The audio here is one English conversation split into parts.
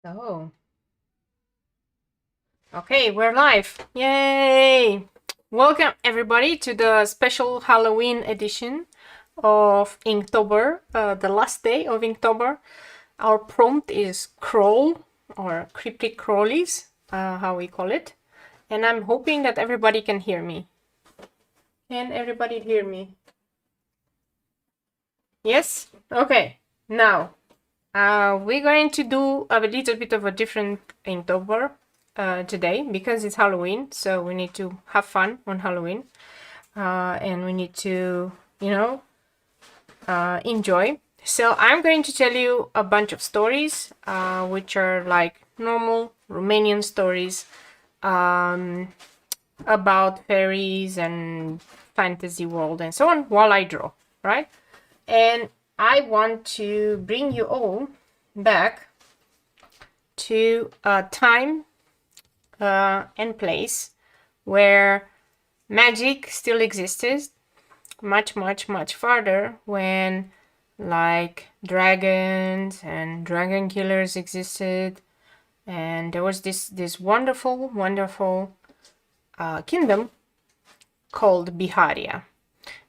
Oh, okay, we're live. Yay! Welcome everybody to the special Halloween edition of Inktober, the last day of Inktober. Our prompt is crawl or cryptic crawlies, how we call it. And I'm hoping that everybody can hear me. Can everybody hear me? Yes? Okay. Now, we're going to do a little bit of a different Inktober today because it's Halloween, so we need to have fun on Halloween, and we need to, enjoy. So I'm going to tell you a bunch of stories, which are like normal Romanian stories about fairies and fantasy world and so on while I draw, right? And I want to bring you all back to a time and place where magic still existed, much farther, when like dragons and dragon killers existed, and there was this wonderful kingdom called Biharia.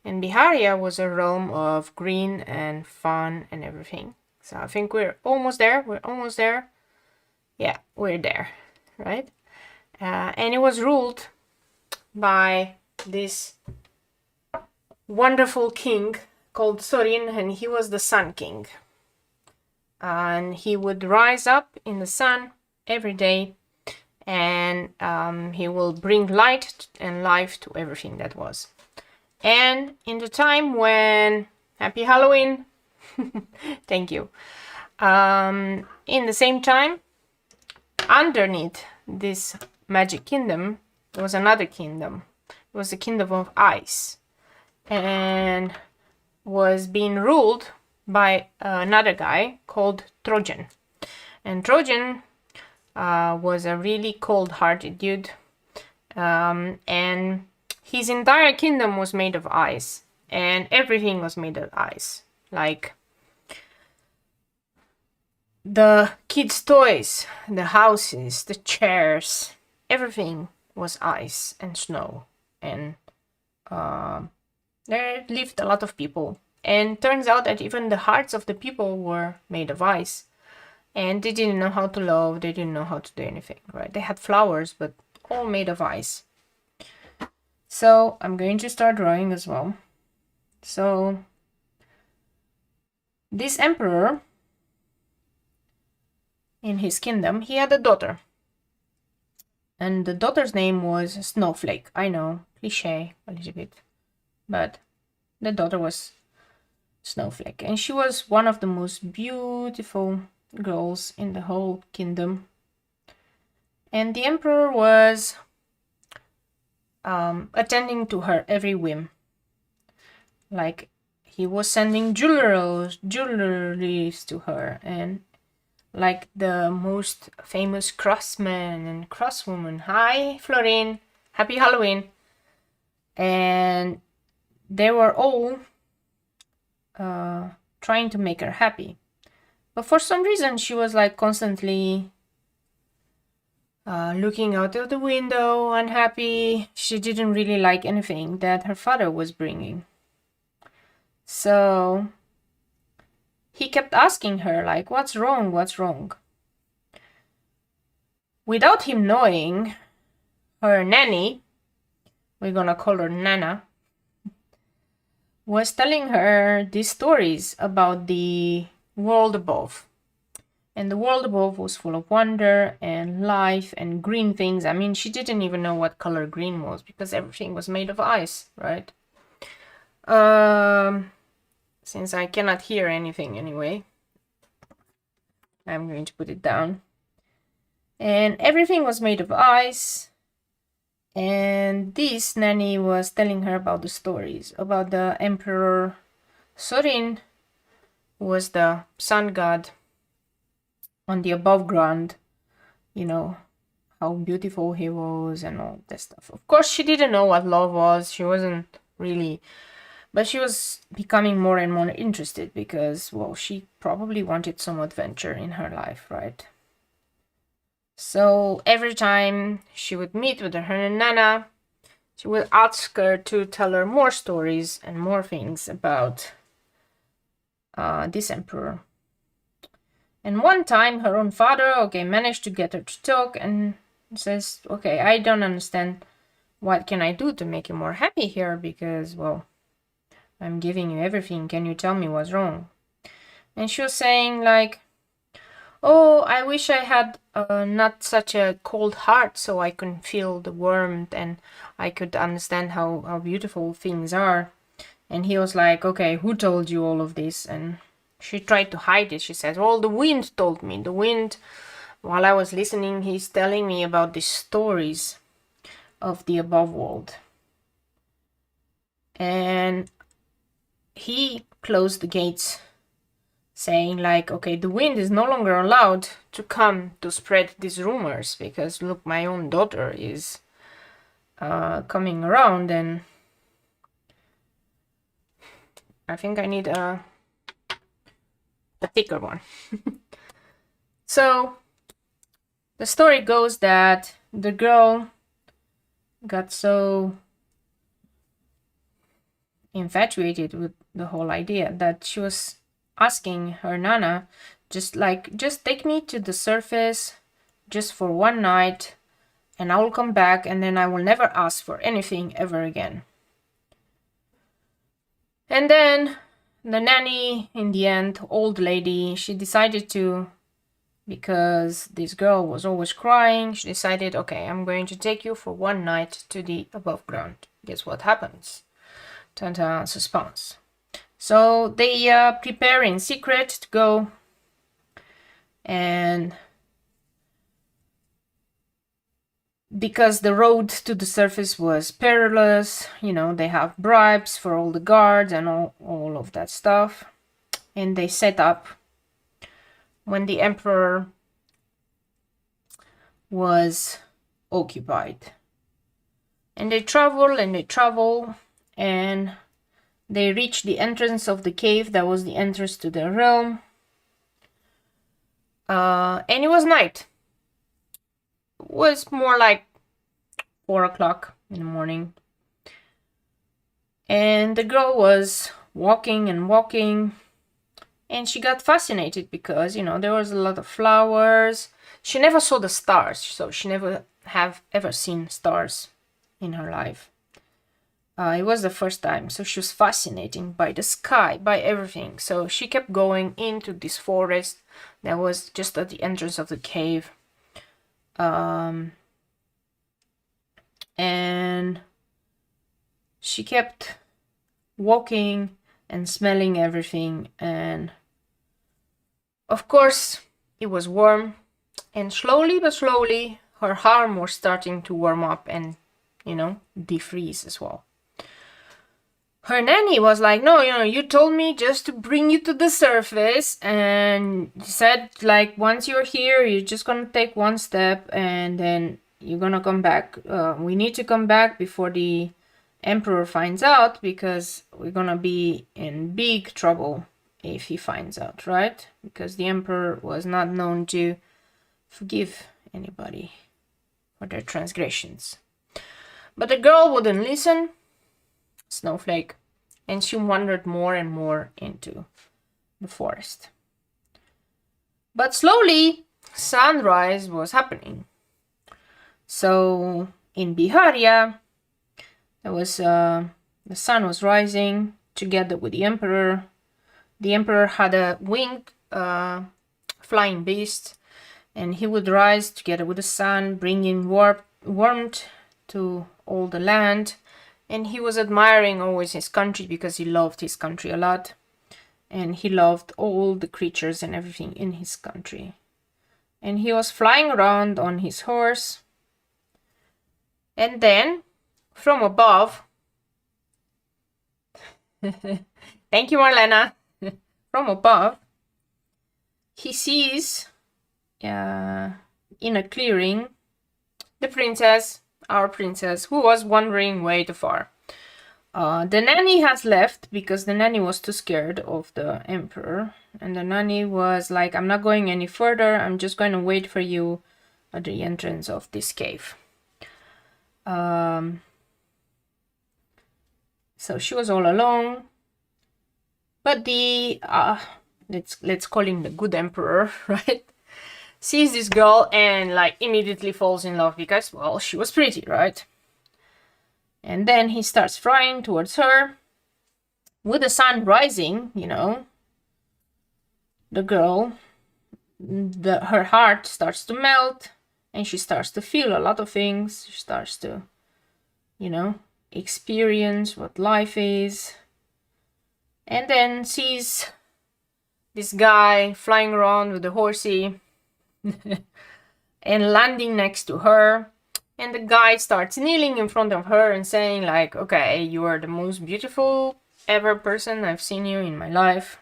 And Biharia was a realm of green and fun and everything. So I think we're almost there. Yeah, we're there, right? And it was ruled by this wonderful king called Sorin, and he was the Sun King. And he would rise up in the sun every day, and he will bring light and life to everything that was. And in the time when, happy Halloween, thank you. In the same time, underneath this magic kingdom, there was another kingdom. It was the kingdom of ice, and was being ruled by another guy called Trojan. And Trojan was a really cold-hearted dude, and his entire kingdom was made of ice, and everything was made of ice. Like the kids' toys, the houses, the chairs, everything was ice and snow. And there lived a lot of people. And turns out that even the hearts of the people were made of ice. And they didn't know how to love, they didn't know how to do anything, right? They had flowers, but all made of ice. So I'm going to start drawing as well. So this emperor, in his kingdom, he had a daughter. And the daughter's name was Snowflake. I know, cliche a little bit. But the daughter was Snowflake. And she was one of the most beautiful girls in the whole kingdom. And the emperor was attending to her every whim. Like, he was sending jewelries to her, and like the most famous craftsman and craftswoman. Hi, Florin. Happy Halloween. And they were all trying to make her happy. But for some reason, she was like constantly looking out of the window, unhappy. She didn't really like anything that her father was bringing. So he kept asking her, like, what's wrong? What's wrong? Without him knowing, her nanny, we're gonna call her Nana, was telling her these stories about the world above. And the world above was full of wonder and life and green things. I mean, she didn't even know what color green was because everything was made of ice, right? Since I cannot hear anything anyway, I'm going to put it down. And everything was made of ice. And this nanny was telling her about the stories about the emperor Sorin, who was the sun god on the above ground, you know, how beautiful he was and all that stuff. Of course, she didn't know what love was. She wasn't really, but she was becoming more and more interested because, well, she probably wanted some adventure in her life, right? So every time she would meet with her nana, she would ask her to tell her more stories and more things about this emperor. And one time her own father, managed to get her to talk and says, okay, I don't understand. What can I do to make you more happy here? Because, well, I'm giving you everything. Can you tell me what's wrong? And she was saying like, oh, I wish I had not such a cold heart so I can feel the warmth and I could understand how beautiful things are. And he was like, okay, who told you all of this? And she tried to hide it. She said, well, the wind told me. The wind, while I was listening, he's telling me about the stories of the above world. And he closed the gates, saying like, okay, the wind is no longer allowed to come to spread these rumors, because look, my own daughter is coming around, and I think I need a thicker one. So the story goes that the girl got so infatuated with the whole idea that she was asking her nana, just take me to the surface just for one night and I will come back and then I will never ask for anything ever again. And then the nanny, in the end, old lady, she decided to, because this girl was always crying, she decided, okay, I'm going to take you for one night to the above ground. Guess what happens? Tanta suspense. So they prepare in secret to go, and because the road to the surface was perilous, you know, they have bribes for all the guards and all of that stuff. And they set up when the emperor was occupied. And they travel and they travel and they reach the entrance of the cave that was the entrance to their realm. And it was night. It was more like 4 o'clock in the morning. And the girl was walking and walking. And she got fascinated because, you know, there was a lot of flowers. She never saw the stars, so she never have ever seen stars in her life. It was the first time, so she was fascinated by the sky, by everything. So she kept going into this forest that was just at the entrance of the cave. And she kept walking and smelling everything, and of course it was warm, and slowly but slowly her arm was starting to warm up and, you know, defreeze as well. Her nanny was like, no, you know, you told me just to bring you to the surface, and you said like once you're here you're just gonna take one step and then you're gonna come back. We need to come back before the emperor finds out, because we're gonna be in big trouble if he finds out, right? Because the emperor was not known to forgive anybody for their transgressions. But the girl wouldn't listen, snowflake, and she wandered more and more into the forest. But slowly sunrise was happening. So in Biharia, there was the sun was rising together with the emperor. The emperor had a winged flying beast, and he would rise together with the sun, bringing warmth to all the land. And he was admiring always his country, because he loved his country a lot. And he loved all the creatures and everything in his country. And he was flying around on his horse. And then, from above, thank you, Marlena. From above, he sees in a clearing the princess, our princess, who was wandering way too far. The nanny has left because the nanny was too scared of the emperor, and the nanny was like, I'm not going any further, I'm just going to wait for you at the entrance of this cave. So she was all alone, but the let's call him the good emperor, right? Sees this girl and like immediately falls in love because, well, she was pretty, right? And then he starts flying towards her. With the sun rising, you know, the girl, her heart starts to melt, and she starts to feel a lot of things. She starts to, you know, experience what life is. And then sees this guy flying around with a horsey and landing next to her. And the guy starts kneeling in front of her and saying like, okay, you are the most beautiful ever person I've seen you in my life.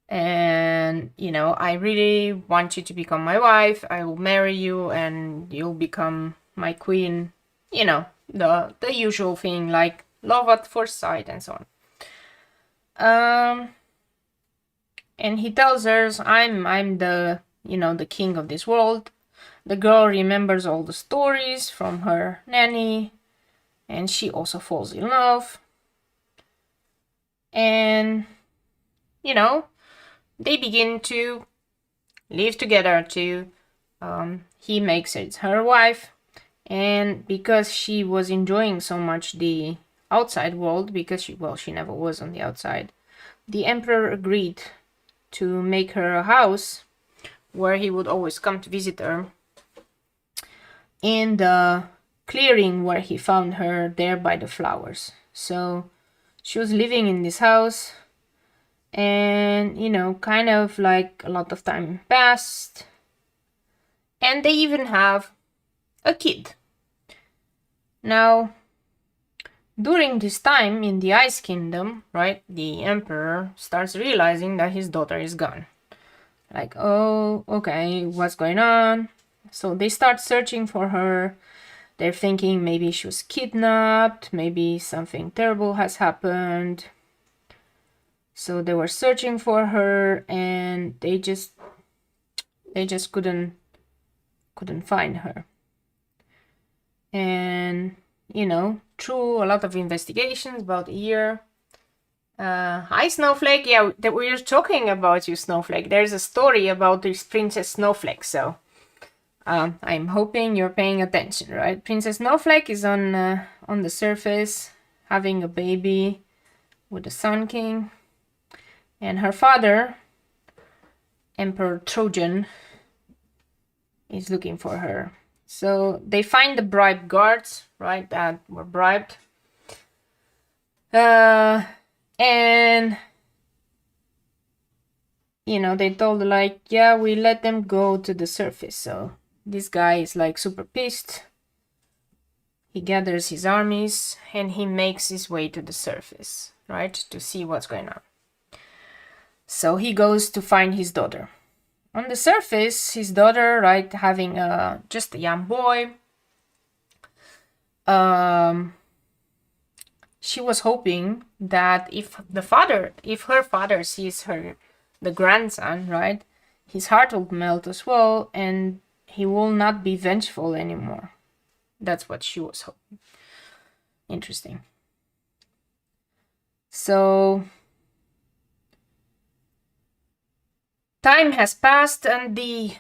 And, you know, I really want you to become my wife. I will marry you and you'll become my queen. You know, the usual thing, like love at first sight and so on. And he tells her, I'm the, you know, the king of this world. The girl remembers all the stories from her nanny, and she also falls in love. And, you know, they begin to live together too. He makes her her wife, and because she was enjoying so much the outside world, because she never was on the outside, the emperor agreed to make her a house where he would always come to visit her, in the clearing where he found her there by the flowers. So she was living in this house, and, you know, kind of like a lot of time passed, and they even have a kid. Now, during this time in the Ice Kingdom, right, the emperor starts realizing that his daughter is gone. Like, oh, okay, what's going on? So they start searching for her. They're thinking maybe she was kidnapped, maybe something terrible has happened. So they were searching for her, and they just couldn't find her. And, you know, through a lot of investigations, about a year. Hi, Snowflake. Yeah, that we were talking about you, Snowflake. There's a story about this Princess Snowflake, so I'm hoping you're paying attention, right? Princess Snowflake is on the surface having a baby with the Sun King, and her father, Emperor Trojan, is looking for her. So they find the bribed guards, right, that were bribed. And, you know, they told her, like, yeah, we let them go to the surface. So this guy is like super pissed. He gathers his armies and he makes his way to the surface, right, to see what's going on. So he goes to find his daughter. On the surface, his daughter, right, having just a young boy. She was hoping that if her father sees the grandson, right, his heart will melt as well, and he will not be vengeful anymore. That's what she was hoping. Interesting. So time has passed, and the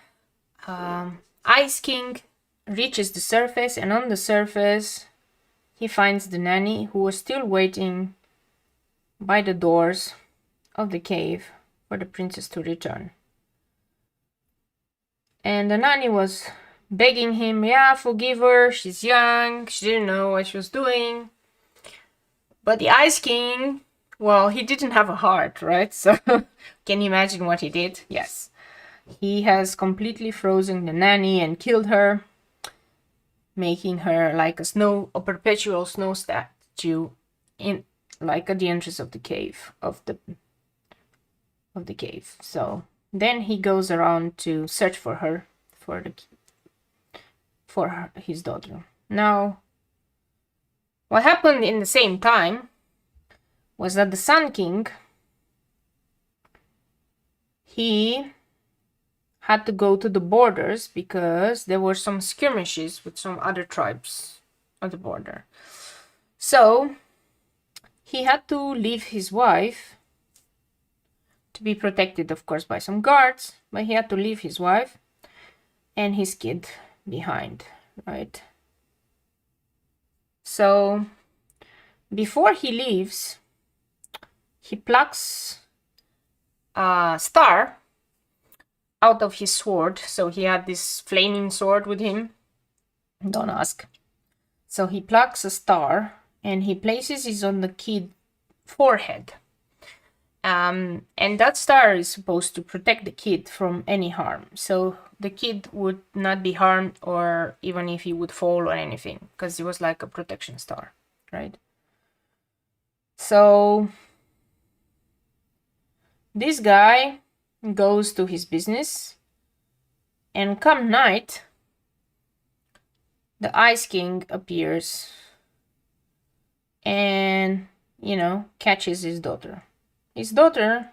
Ice King reaches the surface, and on the surface he finds the nanny, who was still waiting by the doors of the cave for the princess to return. And the nanny was begging him, yeah, forgive her, she's young, she didn't know what she was doing. But the Ice King, well, he didn't have a heart, right? So can you imagine what he did? Yes. He has completely frozen the nanny and killed her, making her like a perpetual snow statue in, like, at the entrance of the cave, of the cave. So then he goes around to search for her, for his daughter. Now, what happened in the same time was that the Sun King, he had to go to the borders because there were some skirmishes with some other tribes at the border. So he had to leave his wife to be protected, of course, by some guards, but he had to leave his wife and his kid behind, right? So before he leaves, he plucks a star out of his sword. So he had this flaming sword with him. Don't ask. So he plucks a star and he places it on the kid's forehead. And that star is supposed to protect the kid from any harm. So the kid would not be harmed, or even if he would fall or anything, because it was like a protection star, right? So this guy goes to his business, and come night, the Ice King appears and, you know, catches his daughter. His daughter,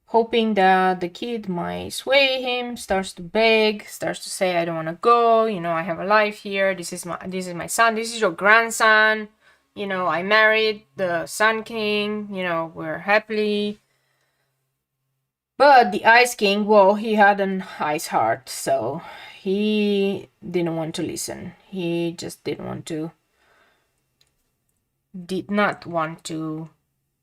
hoping that the kid might sway him, starts to beg, starts to say, I don't want to go, you know, I have a life here, this is my son, this is your grandson, you know, I married the Sun King, you know, we're happily. But the Ice King, well, he had an ice heart, so he didn't want to listen. He just did not want to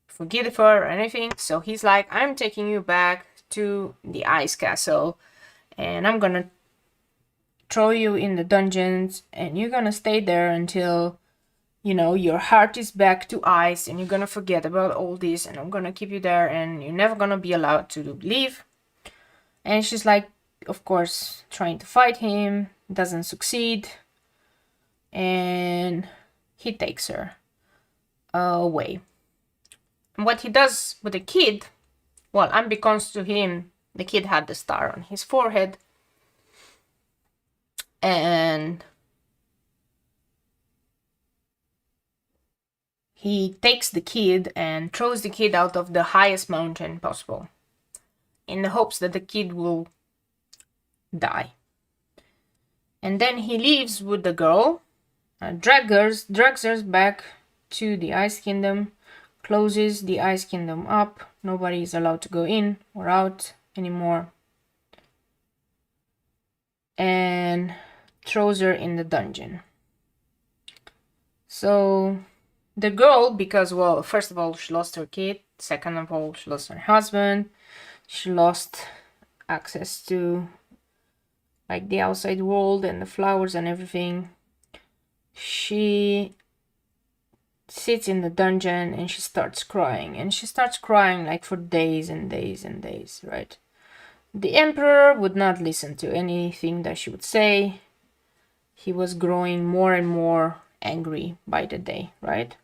forgive her or anything. So he's like, I'm taking you back to the ice castle and I'm gonna throw you in the dungeons and you're gonna stay there until, you know, your heart is back to ice and you're gonna forget about all this, and I'm gonna keep you there and you're never gonna be allowed to leave. And she's like, of course, trying to fight him, doesn't succeed, and he takes her away. And what he does with the kid, well, unbeknownst to him, the kid had the star on his forehead, and he takes the kid and throws the kid out of the highest mountain possible in the hopes that the kid will die. And then he leaves with the girl, drags her back to the Ice Kingdom, closes the Ice Kingdom up. Nobody is allowed to go in or out anymore. And throws her in the dungeon. So the girl, because, well, first of all, she lost her kid. Second of all, she lost her husband. She lost access to, like, the outside world and the flowers and everything. She sits in the dungeon and she starts crying. And she starts crying, like, for days and days and days, right? The emperor would not listen to anything that she would say. He was growing more and more angry by the day, right?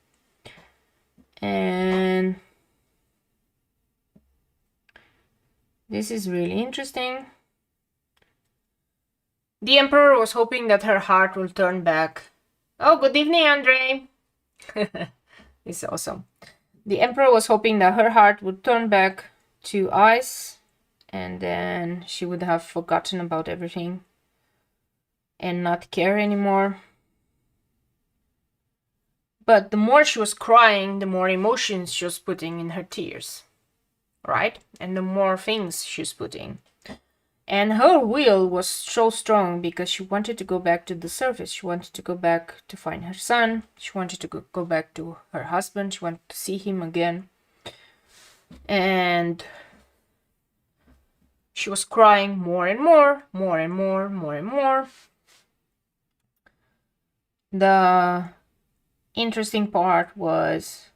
And this is really interesting. The emperor was hoping that her heart will turn back. Oh, good evening, Andre. This is awesome. The emperor was hoping that her heart would turn back to ice, and then she would have forgotten about everything and not care anymore. But the more she was crying, the more emotions she was putting in her tears, right? And the more things she was putting. And her will was so strong because she wanted to go back to the surface. She wanted to go back to find her son. She wanted to go back to her husband. She wanted to see him again. And she was crying more and more, more and more, more and more. The interesting part was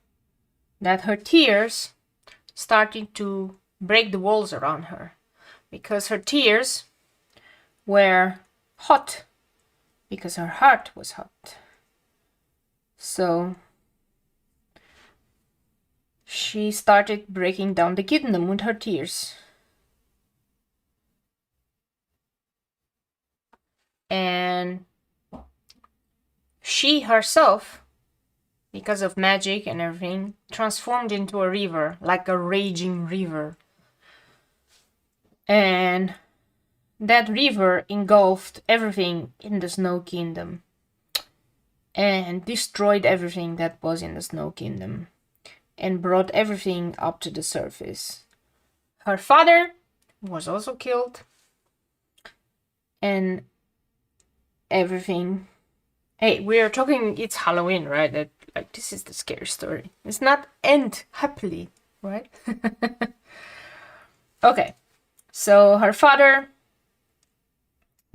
that her tears started to break the walls around her, because her tears were hot, because her heart was hot. So she started breaking down the kingdom with her tears. And she herself, because of magic and everything, transformed into a river, like a raging river. And that river engulfed everything in the Snow Kingdom and destroyed everything that was in the Snow Kingdom and brought everything up to the surface. Her father was also killed, and everything. Hey, we are talking, it's Halloween, right? Like, this is the scary story. It's not end happily, right? Okay, so her father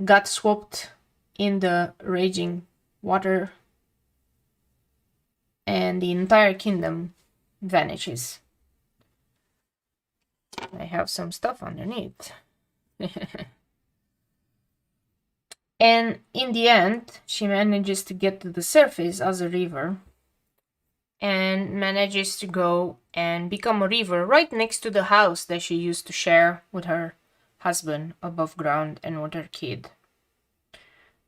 got swapped in the raging water, and the entire kingdom vanishes. I have some stuff underneath. And in the end, she manages to get to the surface as a river and manages to go and become a river right next to the house that she used to share with her husband above ground and with her kid.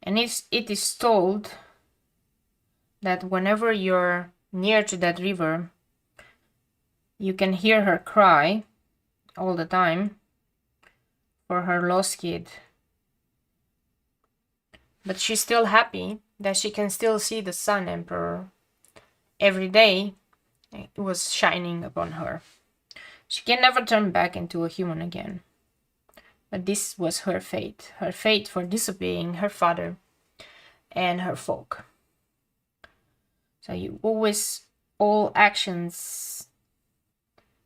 And it is told that whenever you're near to that river, you can hear her cry all the time for her lost kid. But she's still happy that she can still see the Sun Emperor every day. It was shining upon her. She can never turn back into a human again. But this was her fate for disobeying her father and her folk. So all actions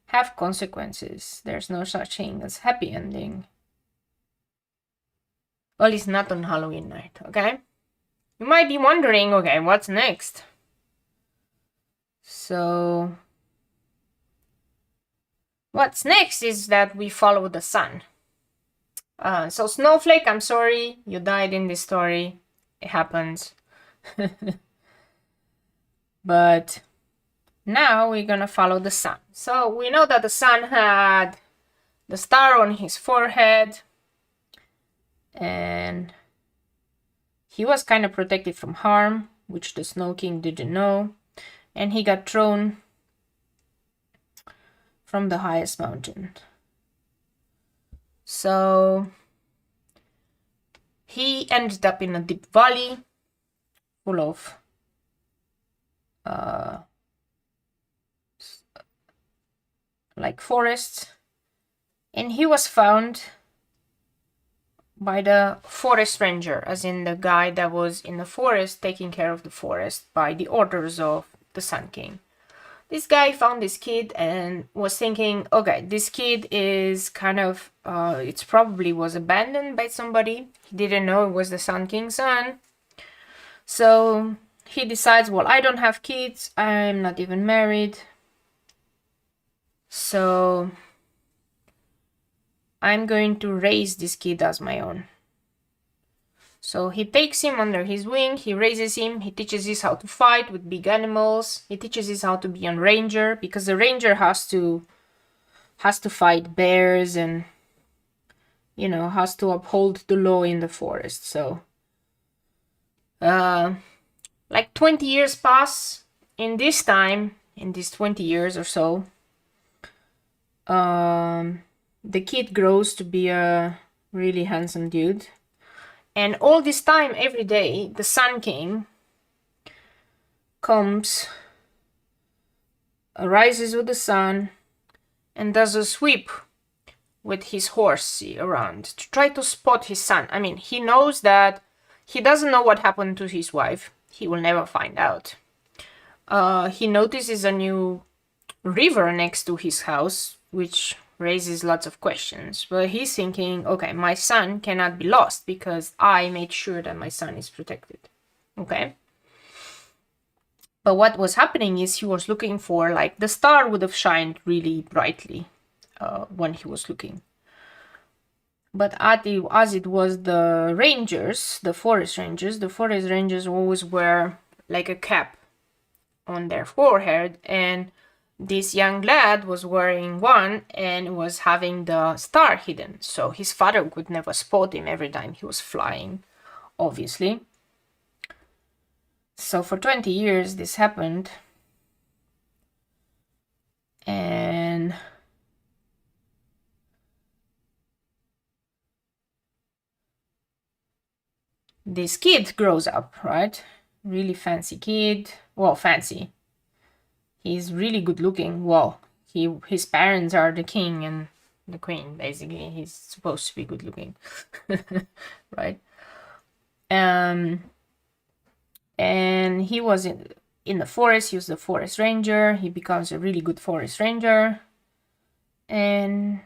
have consequences. There's no such thing as happy ending. Well, it's not on Halloween night, okay? You might be wondering, okay, what's next? So, what's next is that we follow the sun. So Snowflake, I'm sorry, you died in this story. It happens. But now we're gonna follow the sun. So we know that the sun had the star on his forehead, and he was kind of protected from harm, which the Snow King didn't know, and he got thrown from the highest mountain. So he ended up in a deep valley full of like forests, and he was found by the forest ranger, as in the guy that was in the forest taking care of the forest by the orders of the Sun King. This guy found this kid and was thinking, okay, this kid is kind of, it probably was abandoned by somebody. He didn't know it was the Sun King's son. So he decides, well, I don't have kids, I'm not even married, so I'm going to raise this kid as my own. So he takes him under his wing, he raises him, he teaches him how to fight with big animals, he teaches him how to be a ranger, because the ranger has to fight bears and, you know, has to uphold the law in the forest. So like 20 years pass. In this time, in these 20 years or so, the kid grows to be a really handsome dude. And all this time, every day, the Sun King comes, rises with the sun, and does a sweep with his horse around to try to spot his son. I mean, he knows that he doesn't know what happened to his wife. He will never find out. He notices a new river next to his house, which raises lots of questions. But he's thinking, okay, my son cannot be lost because I made sure that my son is protected. Okay? But what was happening is he was looking for, like, the star would have shined really brightly when he was looking. But as it was the rangers, the forest rangers always wear like a cap on their forehead, and this young lad was wearing one and was having the star hidden. So his father could never spot him every time he was flying, obviously. So for 20 years this happened. And this kid grows up, right? Really fancy kid. Well, fancy. He's really good looking. Well, his parents are the king and the queen, basically. He's supposed to be good looking. Right? And he was in the forest. He was the forest ranger. He becomes a really good forest ranger. And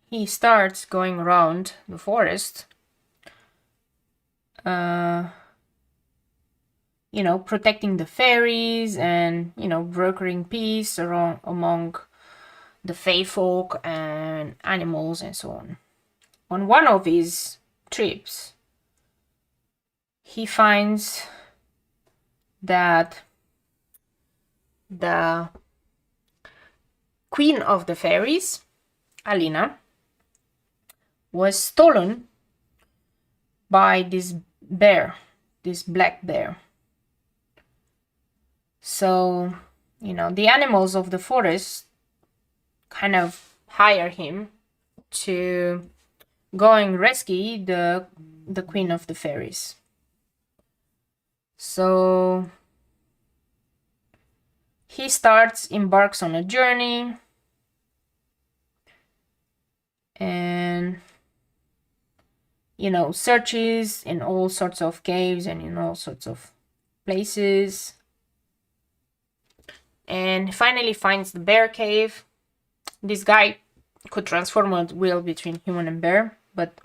he starts going around the forest, you know, protecting the fairies and, you know, brokering peace among the fae folk and animals and so on. On one of his trips, he finds that the queen of the fairies, Alina, was stolen by this bear, this black bear. So, you know, the animals of the forest kind of hire him to go and rescue the queen of the fairies. So he embarks on a journey, and, you know, searches in all sorts of caves and in all sorts of places, and finally finds the bear cave. This guy could transform at will between human and bear, but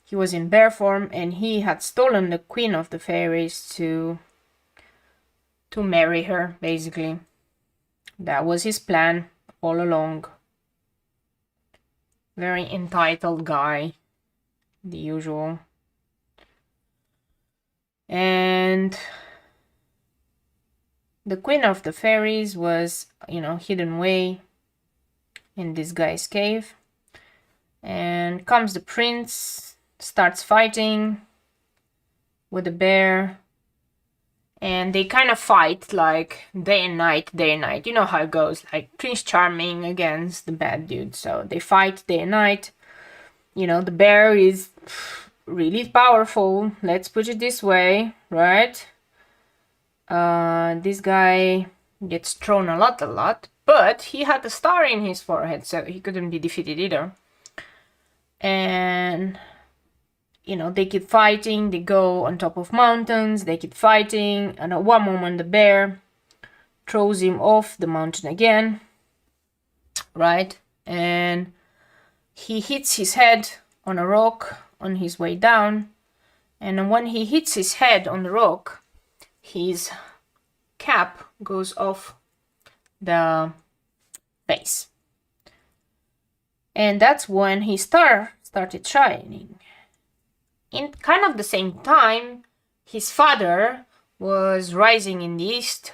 he was in bear form, and he had stolen the queen of the fairies to marry her, basically. That was his plan all along. Very entitled guy, the usual. And the queen of the fairies was, you know, hidden away in this guy's cave. And comes the prince, starts fighting with the bear. And they kind of fight like day and night, day and night. You know how it goes, like Prince Charming against the bad dude. So they fight day and night. You know, the bear is really powerful. Let's put it this way, right? This guy gets thrown a lot. But he had a star in his forehead, so he couldn't be defeated either. And, you know, they keep fighting. They go on top of mountains. They keep fighting. And at one moment, the bear throws him off the mountain again. Right? And he hits his head on a rock on his way down. And when he hits his head on the rock, his cap goes off the face. And that's when his star started shining. In kind of the same time, his father was rising in the east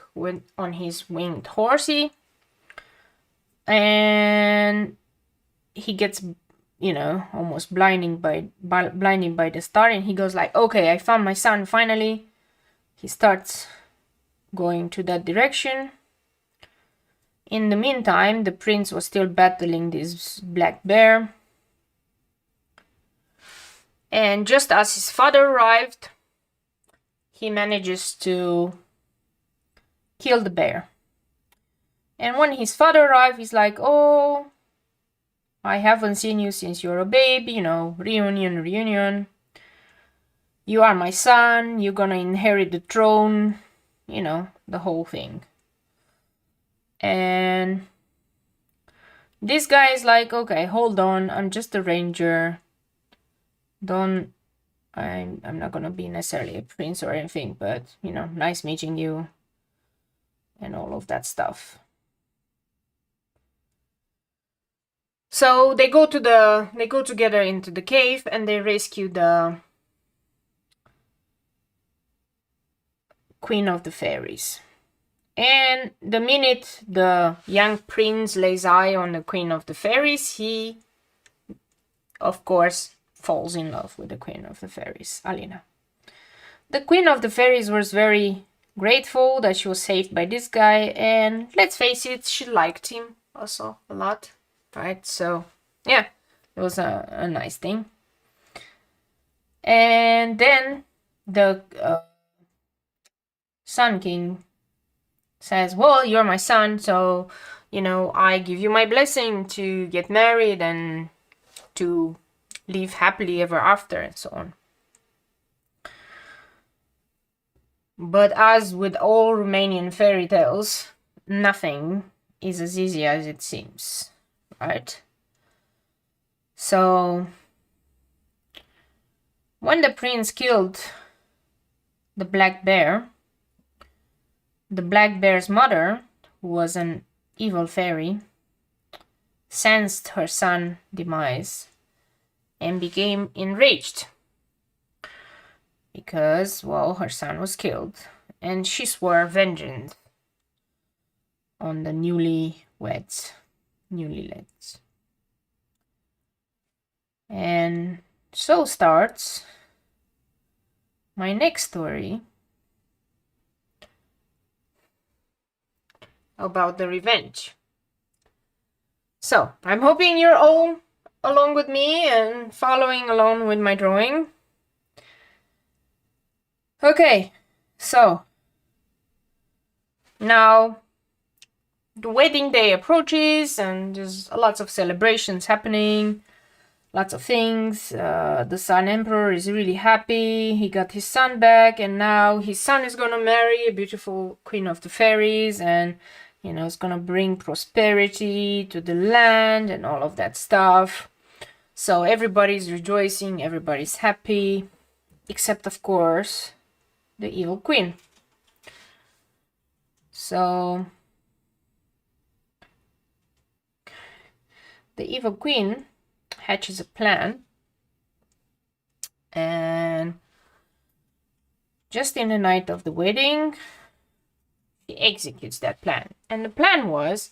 on his winged horsey, and he gets, you know, almost blinded by the star, and he goes like, okay, I found my son finally. He starts going to that direction. In the meantime, the prince was still battling this black bear. And just as his father arrived, he manages to kill the bear. And when his father arrived, he's like, oh, I haven't seen you since you're a baby, you know, reunion. You are my son, you're gonna inherit the throne, you know, the whole thing. And this guy is like, okay, hold on, I'm just a ranger. I'm not gonna be necessarily a prince or anything, but, you know, nice meeting you and all of that stuff. So they go together into the cave and they rescue the queen of the fairies. And the minute the young prince lays eye on the queen of the fairies, he, of course, falls in love with the queen of the fairies, Alina. The queen of the fairies was very grateful that she was saved by this guy, and let's face it, she liked him also a lot, right? So yeah, it was a nice thing. And then the Sun King says, well, you're my son, so, you know, I give you my blessing to get married and to live happily ever after, and so on. But as with all Romanian fairy tales, nothing is as easy as it seems, right? So, when the prince killed the black bear's mother, who was an evil fairy, sensed her son's demise and became enraged because, well, her son was killed, and she swore vengeance on the newlyweds. And so starts my next story about the revenge. So, I'm hoping you're all along with me and following along with my drawing. Okay, so now the wedding day approaches and there's lots of celebrations happening, lots of things. The Sun Emperor is really happy. He got his son back, and now his son is gonna marry a beautiful queen of the fairies, and you know, it's gonna bring prosperity to the land and all of that stuff. So everybody's rejoicing, everybody's happy, except of course the evil queen. So the evil queen hatches a plan, and just in the night of the wedding, she executes that plan. And the plan was,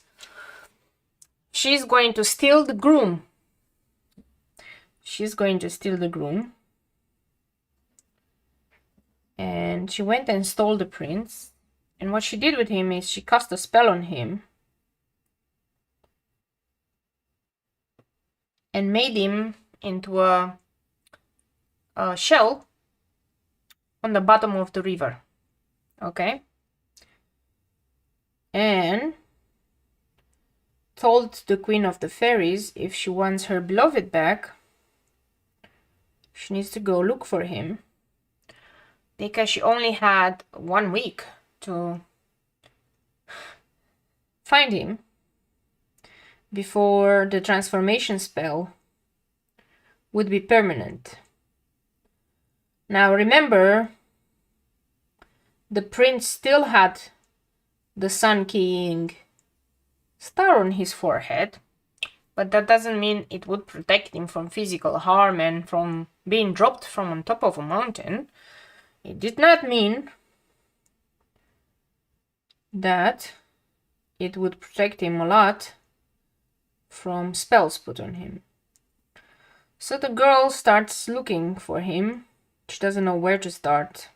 she's going to steal the groom. And she went and stole the prince. And what she did with him is she cast a spell on him and made him into a shell on the bottom of the river. Okay? And told the queen of the fairies if she wants her beloved back, she needs to go look for him, because she only had 1 week to find him before the transformation spell would be permanent. Now remember, the prince still had the Sun King star on his forehead, but that doesn't mean it would protect him from physical harm and from being dropped from on top of a mountain. It did not mean that it would protect him a lot from spells put on him. So the girl starts looking for him. She doesn't know where to start.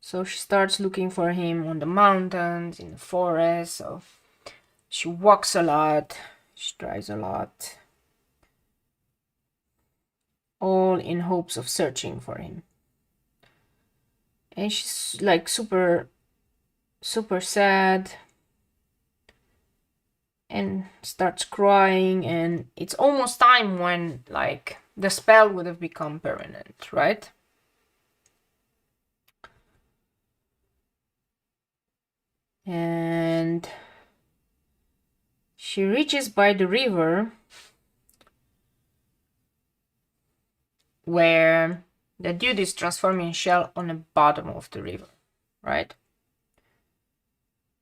So she starts looking for him on the mountains, in the forest. So she walks a lot, she drives a lot, all in hopes of searching for him. And she's like super sad and starts crying, and it's almost time when like the spell would have become permanent, right? And she reaches by the river where the dude is transforming shell on the bottom of the river, right?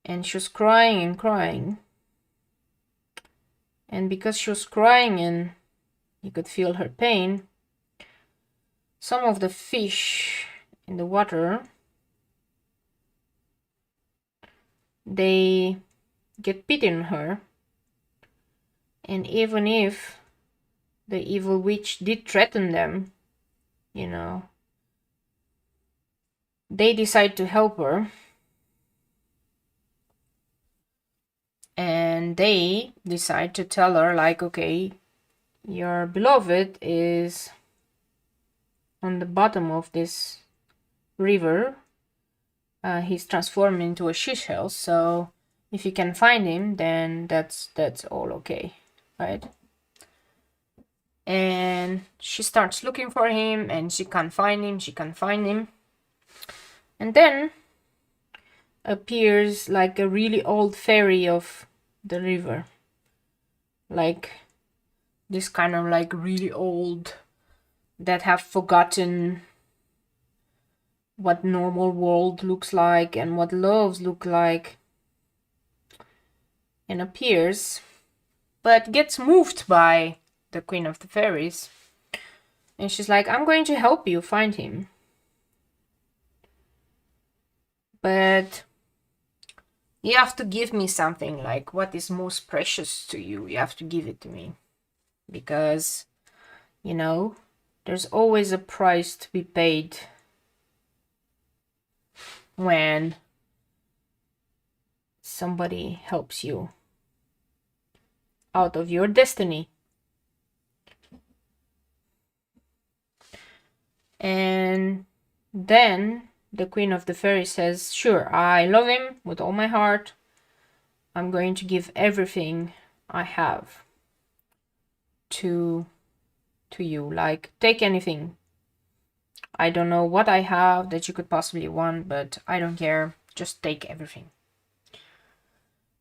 And she was crying and crying. And because she was crying and you could feel her pain, some of the fish in the water, they get pity on her. And even if the evil witch did threaten them, you know, they decide to help her. And they decide to tell her, like, okay, your beloved is on the bottom of this river. He's transformed into a seashell, so if you can find him, then that's all okay, right? And she starts looking for him, and she can't find him. And then appears like a really old fairy of the river, like this kind of like really old, that have forgotten what normal world looks like and what loves look like, and appears, but gets moved by the Queen of the Fairies, and she's like, I'm going to help you find him, but you have to give me something. Like, what is most precious to you? You have to give it to me, because, you know, there's always a price to be paid when somebody helps you out of your destiny. And then the Queen of the Fairies says, sure, I love him with all my heart. I'm going to give everything I have to you. Like, take anything. I don't know what I have that you could possibly want, but I don't care. Just take everything.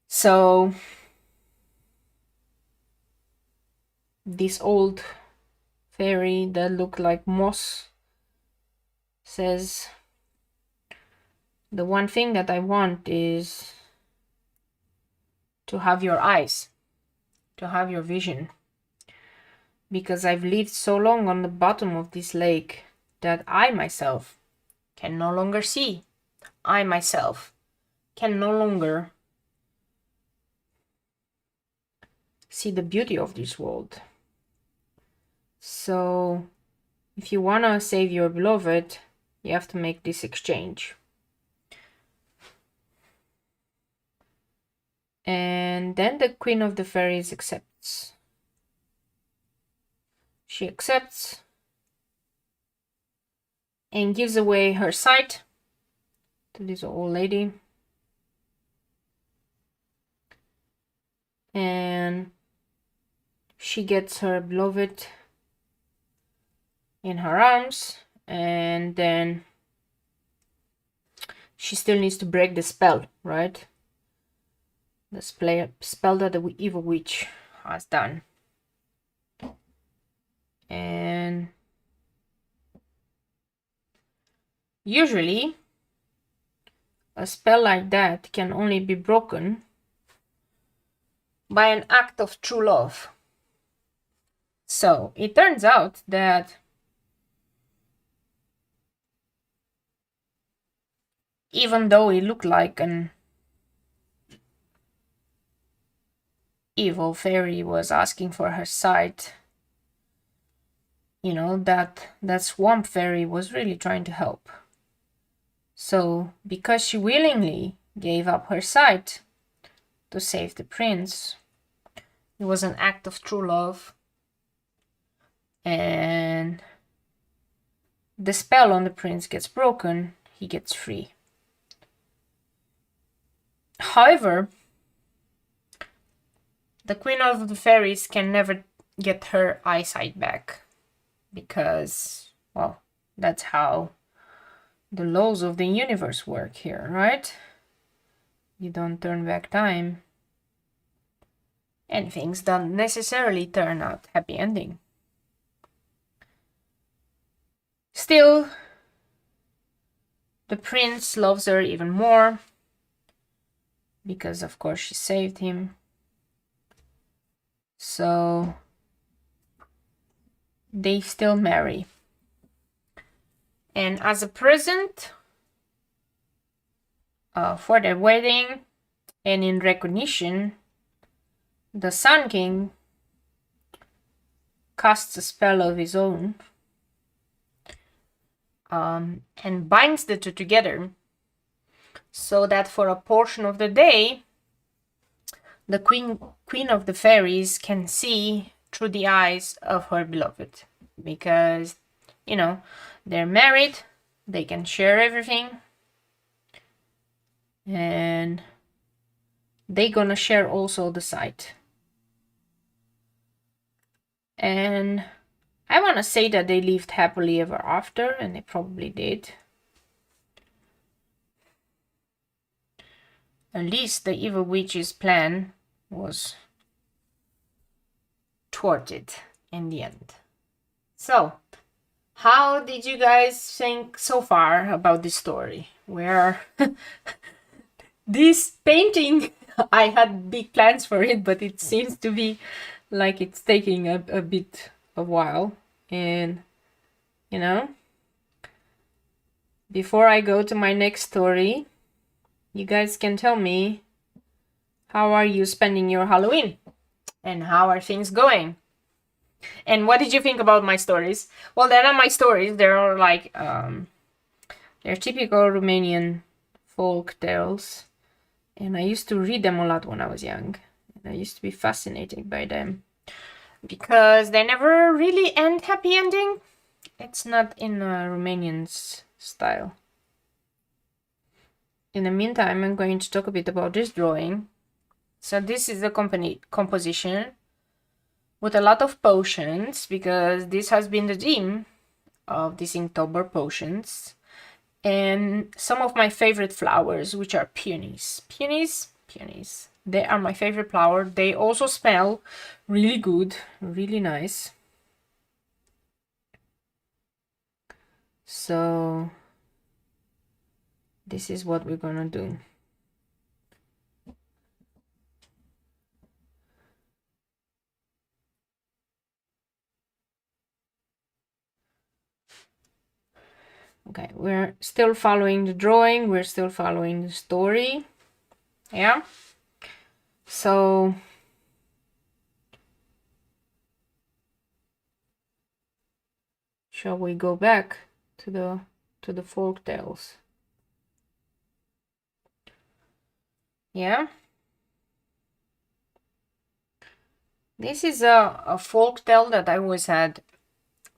So this old fairy that looked like moss says, the one thing that I want is to have your eyes, to have your vision, because I've lived so long on the bottom of this lake that I myself can no longer see. I myself can no longer see the beauty of this world. So if you want to save your beloved, you have to make this exchange. And then the Queen of the Fairies accepts. She accepts and gives away her sight to this old lady. And she gets her beloved in her arms, and then she still needs to break the spell, right? The spell that the evil witch has done. And usually a spell like that can only be broken by an act of true love. So it turns out that even though it looked like an evil fairy was asking for her sight, you know, that swamp fairy was really trying to help. So because she willingly gave up her sight to save the prince, it was an act of true love, and the spell on the prince gets broken. He gets free. However, the Queen of the Fairies can never get her eyesight back, because, well, that's how the laws of the universe work here, right? You don't turn back time, and things don't necessarily turn out happy ending. Still, the prince loves her even more, because of course she saved him. So they still marry. And as a present for their wedding, and in recognition, the Sun King casts a spell of his own and binds the two together, so that for a portion of the day, the Queen of the Fairies can see through the eyes of her beloved, because, you know, they're married, they can share everything, and they gonna share also the site. And I want to say that they lived happily ever after, and they probably did. At least the evil witch's plan was thwarted in the end. So, how did you guys think so far about this story? Where this painting, I had big plans for it, but it seems to be like it's taking a bit a while. And, you know, before I go to my next story, you guys can tell me, how are you spending your Halloween? And how are things going? And what did you think about my stories? Well, they're not my stories. They're like, they're typical Romanian folk tales. And I used to read them a lot when I was young. And I used to be fascinated by them. Because they never really end happy ending. It's not in Romanian's style. In the meantime, I'm going to talk a bit about this drawing. So this is the composition with a lot of potions, because this has been the theme of this Inktober potions. And some of my favorite flowers, which are peonies. Peonies. They are my favorite flower. They also smell really good, really nice. So this is what we're gonna do. Okay, we're still following the drawing, we're still following the story. Yeah. So shall we go back to the folk tales? Yeah. This is a folk tale that I always had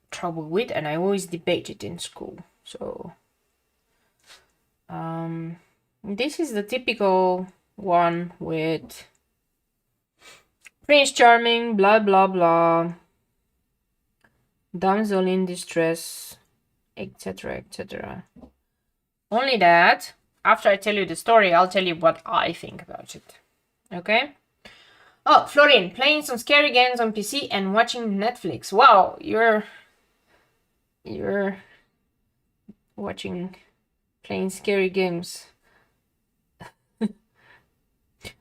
trouble with, and I always debated in school. So this is the typical one with Prince Charming, blah blah blah, damsel in distress, etc, etc. Only that, after I tell you the story, I'll tell you what I think about it. Okay? Oh, Florin, playing some scary games on PC and watching Netflix. Wow, you're playing scary games.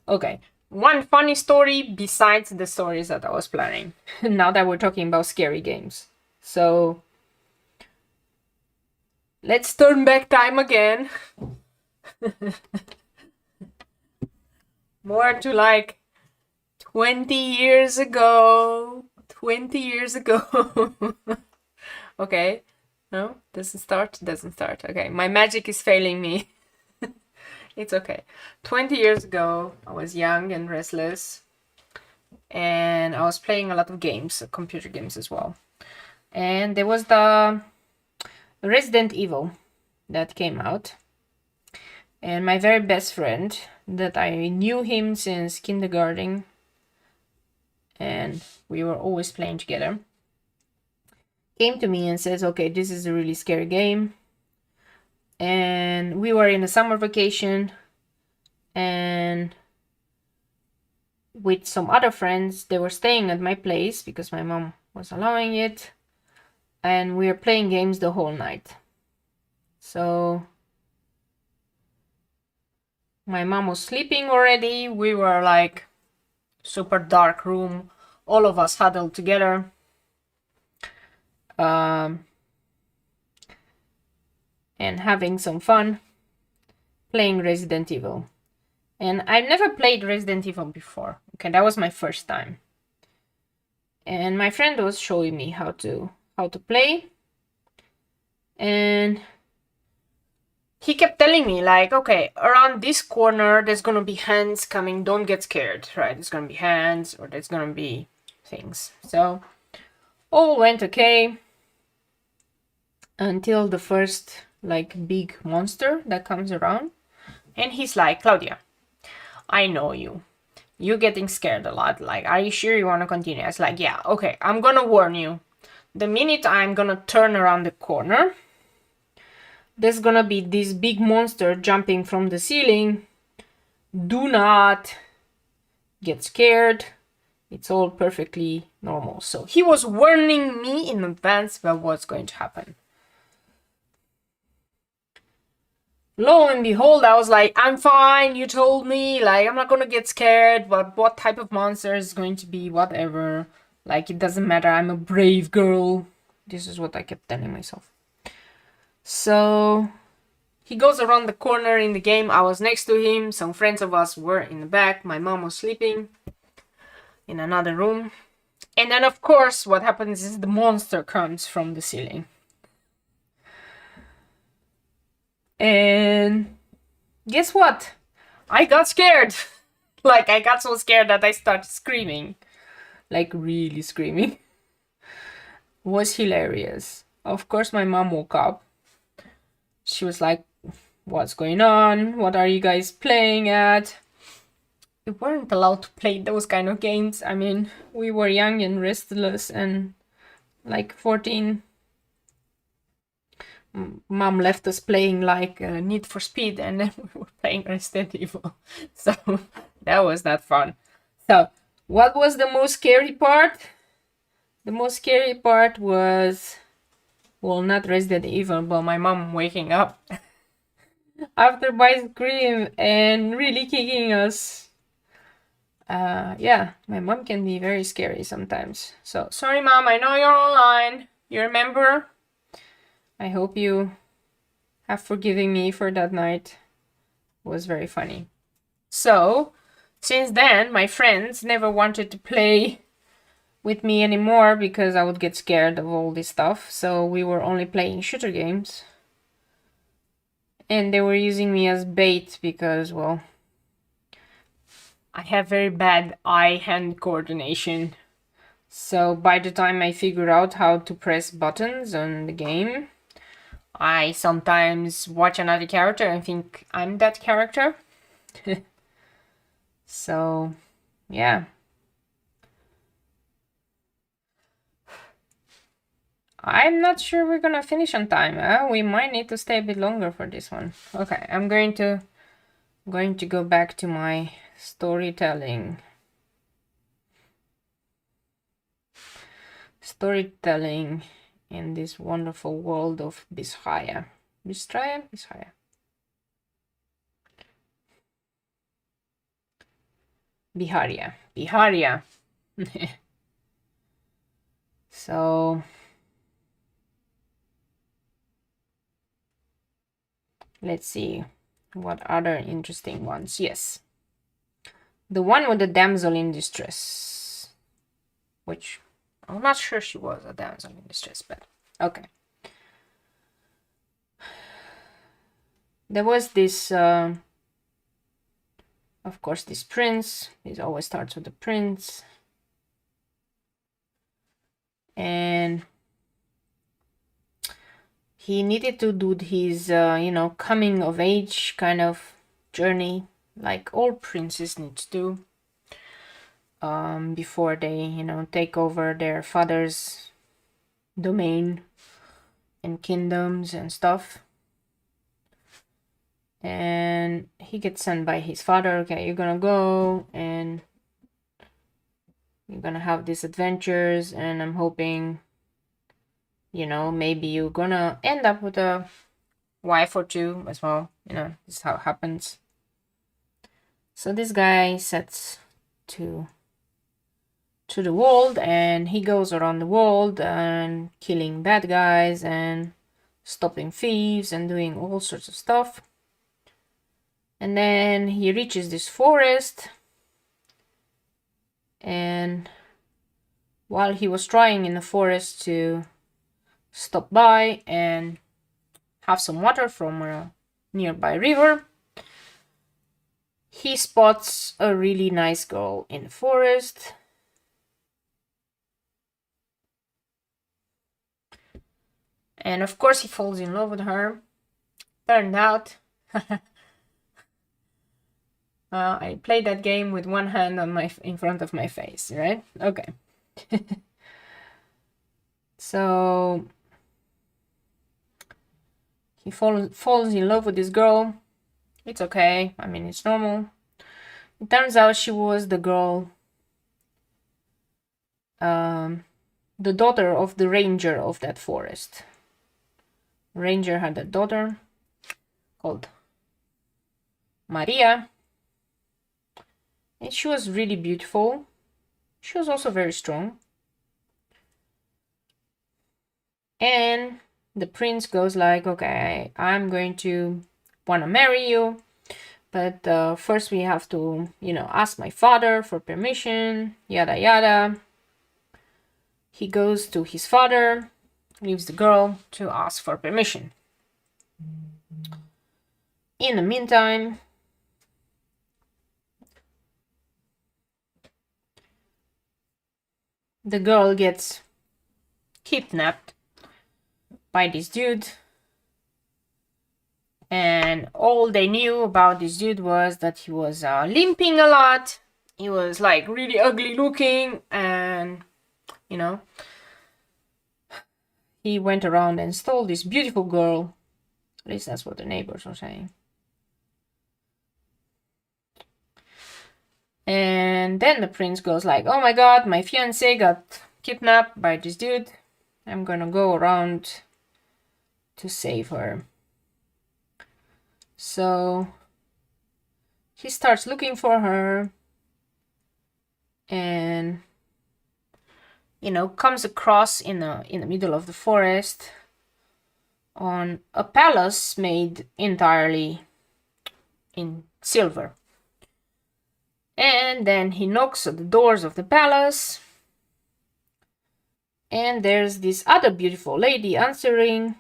Okay, one funny story besides the stories that I was planning. Now that we're talking about scary games. So let's turn back time again. More to like 20 years ago. 20 years ago. Okay. No, doesn't start. Okay, my magic is failing me. It's okay. 20 years ago, I was young and restless, and I was playing a lot of games, computer games as well. And there was the Resident Evil that came out, and my very best friend, that I knew him since kindergarten, and we were always playing together, came to me and says, okay, this is a really scary game. And we were in a summer vacation, and with some other friends, they were staying at my place because my mom was allowing it, and we were playing games the whole night. So my mom was sleeping already. We were like super dark room, all of us huddled together. And having some fun playing Resident Evil. And I've never played Resident Evil before. Okay, that was my first time. And my friend was showing me how to play. And he kept telling me, like, okay, around this corner there's gonna be hands coming, don't get scared, right? There's gonna be hands, or there's gonna be things. So all went okay until the first like big monster that comes around. And he's like, Claudia, I know you. You're getting scared a lot. Like, are you sure you want to continue? I was like, yeah, okay, I'm gonna warn you. The minute I'm gonna turn around the corner, there's gonna be this big monster jumping from the ceiling. Do not get scared. It's all perfectly normal. So he was warning me in advance about what's going to happen. Lo and behold, I was like, I'm fine, you told me, like, I'm not gonna get scared, but what type of monster is going to be, whatever. Like, it doesn't matter, I'm a brave girl. This is what I kept telling myself. So, he goes around the corner in the game, I was next to him, some friends of us were in the back, my mom was sleeping in another room. And then, of course, what happens is the monster comes from the ceiling. And guess what? I got scared. Like, I got so scared that I started screaming. Like, really screaming. It was hilarious. Of course, my mom woke up. She was like, what's going on? What are you guys playing at? We weren't allowed to play those kind of games. I mean, we were young and restless and like 14. Mom left us playing like Need for Speed, and then we were playing Resident Evil. So that was not fun. So what was the most scary part? The most scary part was, well, not Resident Evil, but my mom waking up after my scream and really kicking us. Yeah, my mom can be very scary sometimes. So sorry, Mom, I know you're online. You remember? I hope you have forgiven me for that night. It was very funny. So, since then, my friends never wanted to play with me anymore because I would get scared of all this stuff. So we were only playing shooter games. And they were using me as bait because, well, I have very bad eye-hand coordination. So by the time I figure out how to press buttons on the game, I sometimes watch another character and think I'm that character. So, yeah. I'm not sure we're gonna finish on time. We might need to stay a bit longer for this one. Okay, I'm going to go back to my storytelling. Storytelling in this wonderful world of Biscaya. Biscaya? Biharia. Biharia. So, let's see what other interesting ones. Yes. The one with the damsel in distress, which I'm not sure she was a damsel in distress, but okay. There was this, of course, this prince. It always starts with the prince. And he needed to do his, coming of age kind of journey, like all princes need to do, before they, take over their father's domain and kingdoms and stuff. And he gets sent by his father. Okay, you're gonna go and you're gonna have these adventures, and I'm hoping, maybe you're gonna end up with a wife or two as well. This is how it happens. So this guy sets to the world, and he goes around the world and killing bad guys and stopping thieves and doing all sorts of stuff. And then he reaches this forest, and while he was trying in the forest to stop by and have some water from a nearby river, he spots a really nice girl in the forest. And of course he falls in love with her. turned out. I played that game with one hand on in front of my face, right? Okay. So he falls in love with this girl. It's okay. I mean, it's normal. It turns out she was the girl, the daughter of the ranger of that forest. The ranger had a daughter called Maria, and she was really beautiful. She was also very strong. And the prince goes like, okay, I'm going to want to marry you, but first we have to, you know, ask my father for permission, yada yada. He goes to his father, leaves the girl to ask for permission. In the meantime, the girl gets kidnapped by this dude, and all they knew about this dude was that he was limping a lot. He was like really ugly looking, and you know, he went around and stole this beautiful girl. At least that's what the neighbors were saying. And then the prince goes like, oh my god, my fiancée got kidnapped by this dude. I'm gonna go around to save her. So he starts looking for her, and you know, comes across in the middle of the forest on a palace made entirely in silver. And then he knocks at the doors of the palace, and there's this other beautiful lady answering.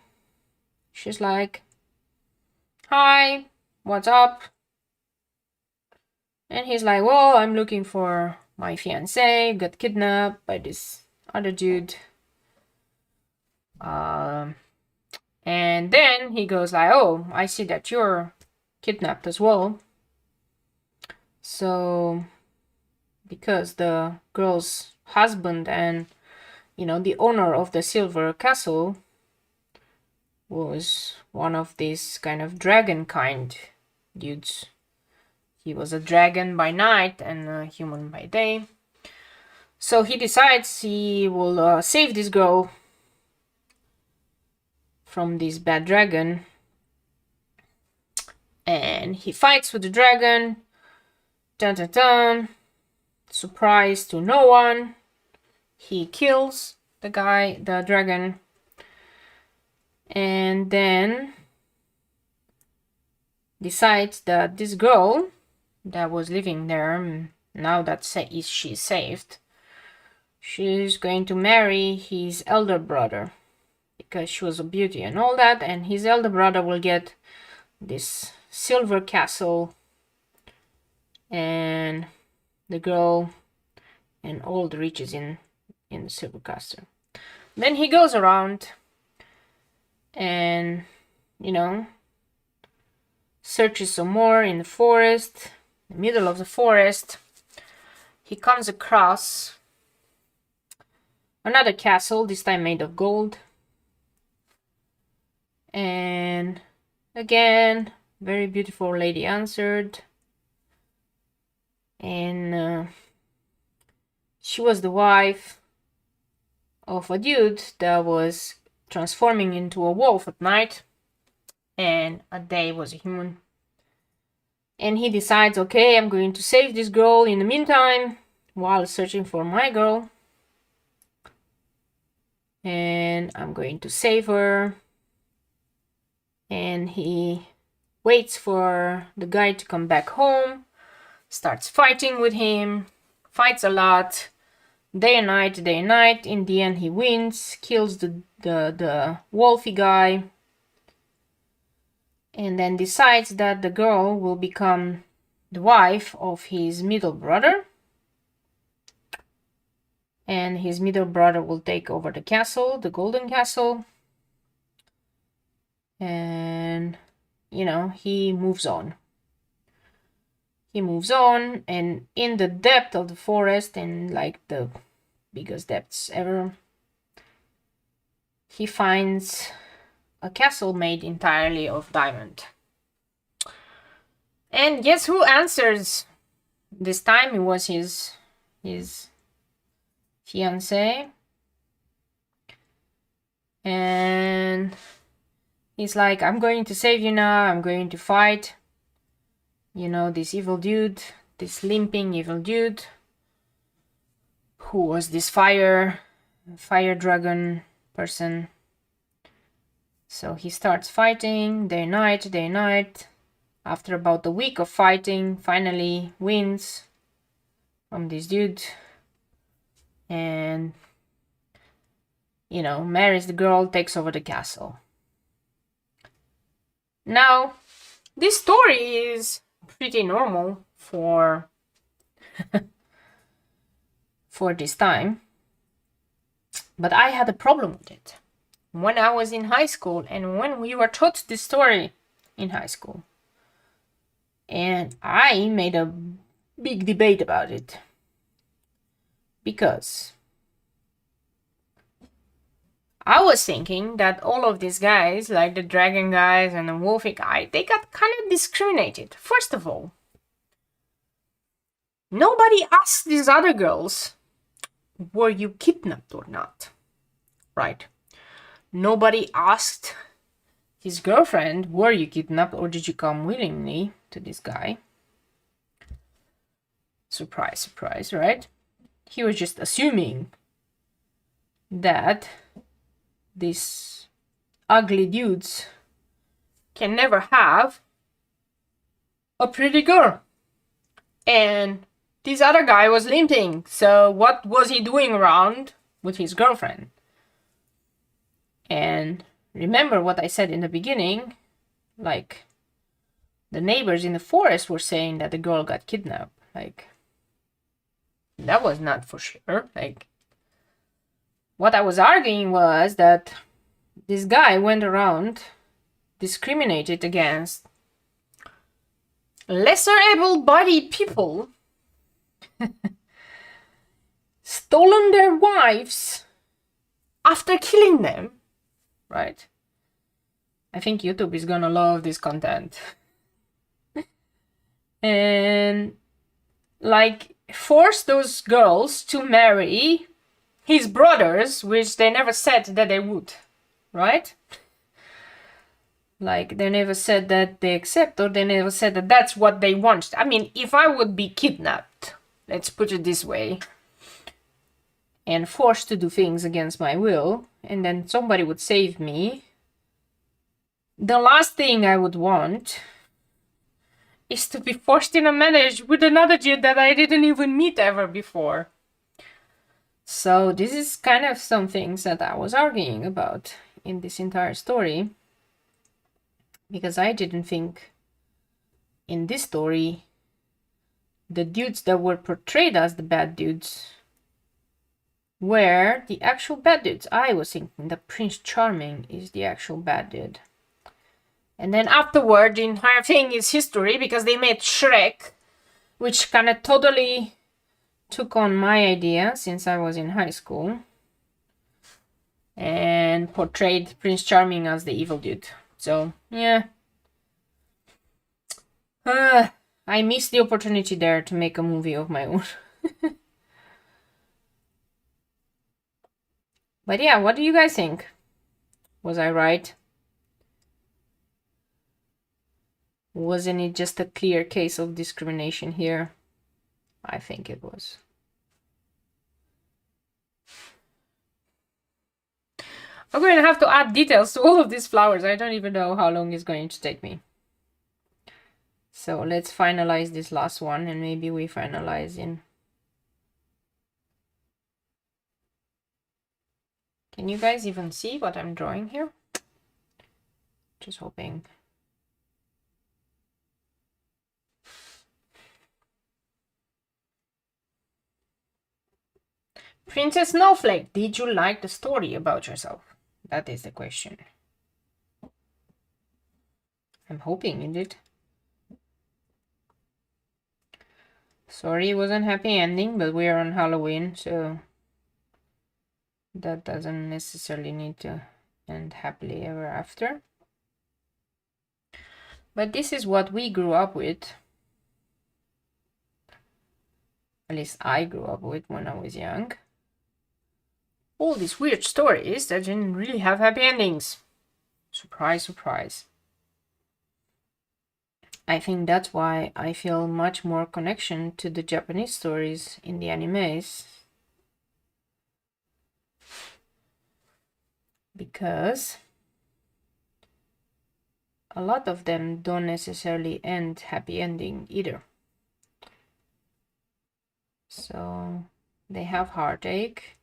She's like, hi, what's up? And he's like, well, I'm looking for my fiancée, got kidnapped by this other dude. And then he goes like, oh, I see that you're kidnapped as well. So, because the girl's husband and, you know, the owner of the silver castle was one of these kind of dragon kind dudes. He was a dragon by night and a human by day. So he decides he will save this girl from this bad dragon. And he fights with the dragon. Dun dun dun. Surprise to no one. He kills the dragon. And then decides that this girl that was living there, now that she's saved, she's going to marry his elder brother because she was a beauty and all that, and his elder brother will get this silver castle and the girl and all the riches in the silver castle. Then he goes around and, you know, searches some more in the forest. In the middle of the forest, he comes across another castle, this time made of gold. And again, very beautiful lady answered. And she was the wife of a dude that was transforming into a wolf at night, and at day was a human. And he decides, okay, I'm going to save this girl in the meantime while searching for my girl. And I'm going to save her. And he waits for the guy to come back home, starts fighting with him, fights a lot, day and night, day and night. In the end, he wins, kills the wolfy guy, and then decides that the girl will become the wife of his middle brother, and his middle brother will take over the castle, the golden castle. And you know, he moves on. He moves on, and in the depth of the forest, and like the biggest depths ever, he finds a castle made entirely of diamond. And guess who answers? This time it was his fiancée. And he's like, I'm going to save you now. I'm going to fight, you know, this evil dude, this limping evil dude, who was this fire dragon person. So he starts fighting day night. After about a week of fighting, finally wins from this dude. And, you know, marries the girl, takes over the castle. Now, this story is pretty normal for for this time, but I had a problem with it when I was in high school and when we were taught this story in high school. And I made a big debate about it because I was thinking that all of these guys, like the dragon guys and the wolfy guy, they got kind of discriminated. First of all, nobody asked these other girls, were you kidnapped or not? Right? Nobody asked his girlfriend, were you kidnapped or did you come willingly to this guy? Surprise, surprise, right? He was just assuming that these ugly dudes can never have a pretty girl. And this other guy was limping, so what was he doing around with his girlfriend? And remember what I said in the beginning, like, the neighbors in the forest were saying that the girl got kidnapped. Like, that was not for sure. Like, what I was arguing was that this guy went around, discriminated against lesser able-bodied people, stolen their wives after killing them, right? I think YouTube is gonna love this content. And, like, force those girls to marry his brothers, which they never said that they would, right? Like, they never said that they accept, or they never said that that's what they want. I mean, if I would be kidnapped, let's put it this way, and forced to do things against my will, and then somebody would save me, the last thing I would want is to be forced in a marriage with another dude that I didn't even meet ever before. So this is kind of some things that I was arguing about in this entire story, because I didn't think in this story the dudes that were portrayed as the bad dudes were the actual bad dudes. I was thinking that Prince Charming is the actual bad dude. And then afterward, the entire thing is history, because they made Shrek, which kind of totally took on my idea since I was in high school, and portrayed Prince Charming as the evil dude. So, yeah. I missed the opportunity there to make a movie of my own. But yeah, what do you guys think? Was I right? Wasn't it just a clear case of discrimination here? I think it was. I'm going to have to add details to all of these flowers. I don't even know how long it's going to take me. So let's finalize this last one, and maybe we finalize in... Can you guys even see what I'm drawing here? Just hoping. Princess Snowflake, did you like the story about yourself? That is the question. I'm hoping it did. Sorry it wasn't happy ending, but we are on Halloween, so that doesn't necessarily need to end happily ever after. But this is what we grew up with. At least I grew up with when I was young. All these weird stories that didn't really have happy endings. Surprise, surprise. I think that's why I feel much more connection to the Japanese stories in the animes. Because a lot of them don't necessarily end happy ending either. So they have heartache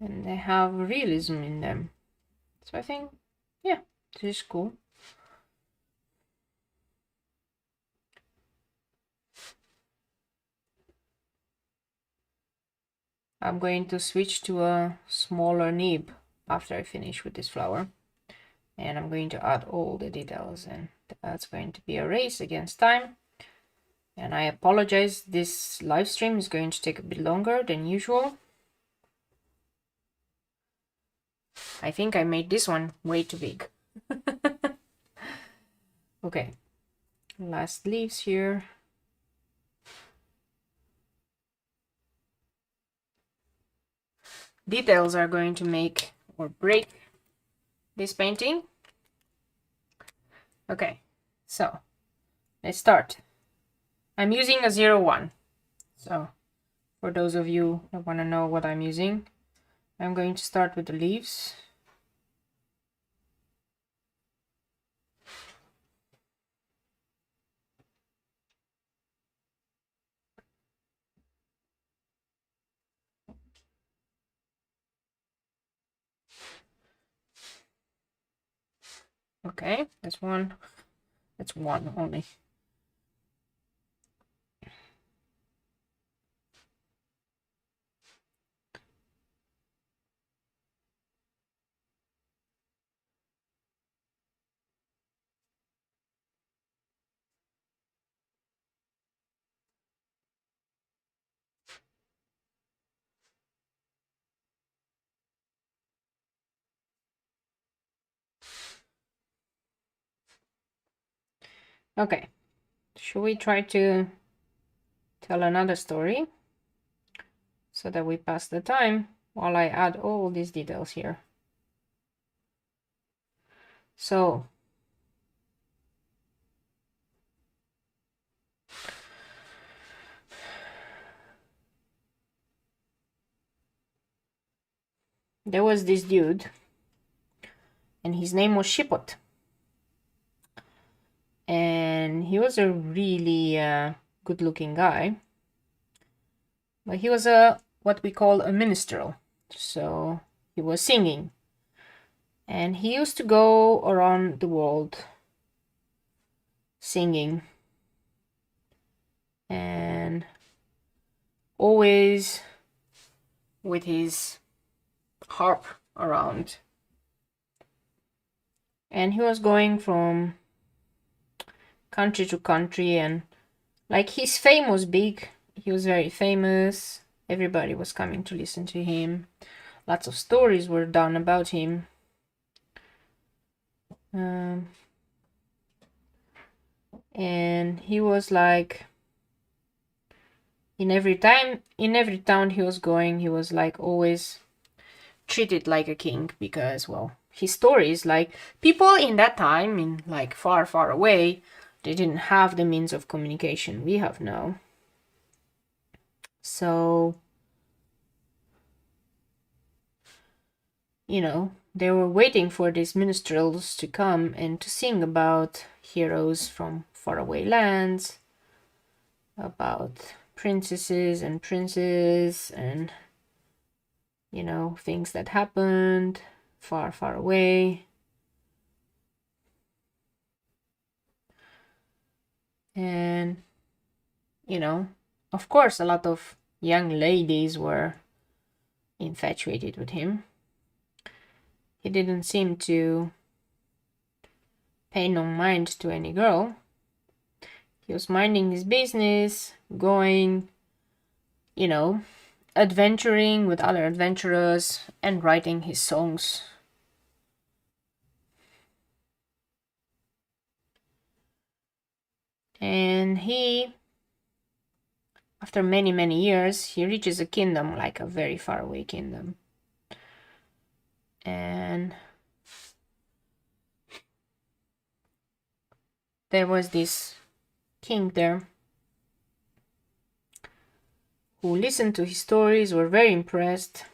and they have realism in them. So I think, yeah, this is cool. I'm going to switch to a smaller nib after I finish with this flower. And I'm going to add all the details, and that's going to be a race against time. And I apologize, this live stream is going to take a bit longer than usual. I think I made this one way too big. Okay, last leaves here. Details are going to make or break this painting. Okay, so let's start. I'm using a 01. So for those of you that want to know what I'm using, I'm going to start with the leaves. Okay, that's one. That's one only. Okay, should we try to tell another story so that we pass the time while I add all these details here? So there was this dude and his name was Shipot, and he was a really good looking guy, but he was a what we call a minstrel, so he was singing, and he used to go around the world singing and always with his harp around, and he was going from country to country, and like his fame was big. He was very famous. Everybody was coming to listen to him. Lots of stories were done about him. And he was like, in every town he was going, he was like always treated like a king, because, well, his stories, like, people in that time, in like far, far away, they didn't have the means of communication we have now. So, you know, they were waiting for these minstrels to come and to sing about heroes from faraway lands, about princesses and princes, and, you know, things that happened far, far away. And, you know, of course, a lot of young ladies were infatuated with him. He didn't seem to pay no mind to any girl. He was minding his business, going, you know, adventuring with other adventurers and writing his songs. And he, after many, many years, he reaches a kingdom, like a very far away kingdom. And there was this king there who listened to his stories, were very impressed.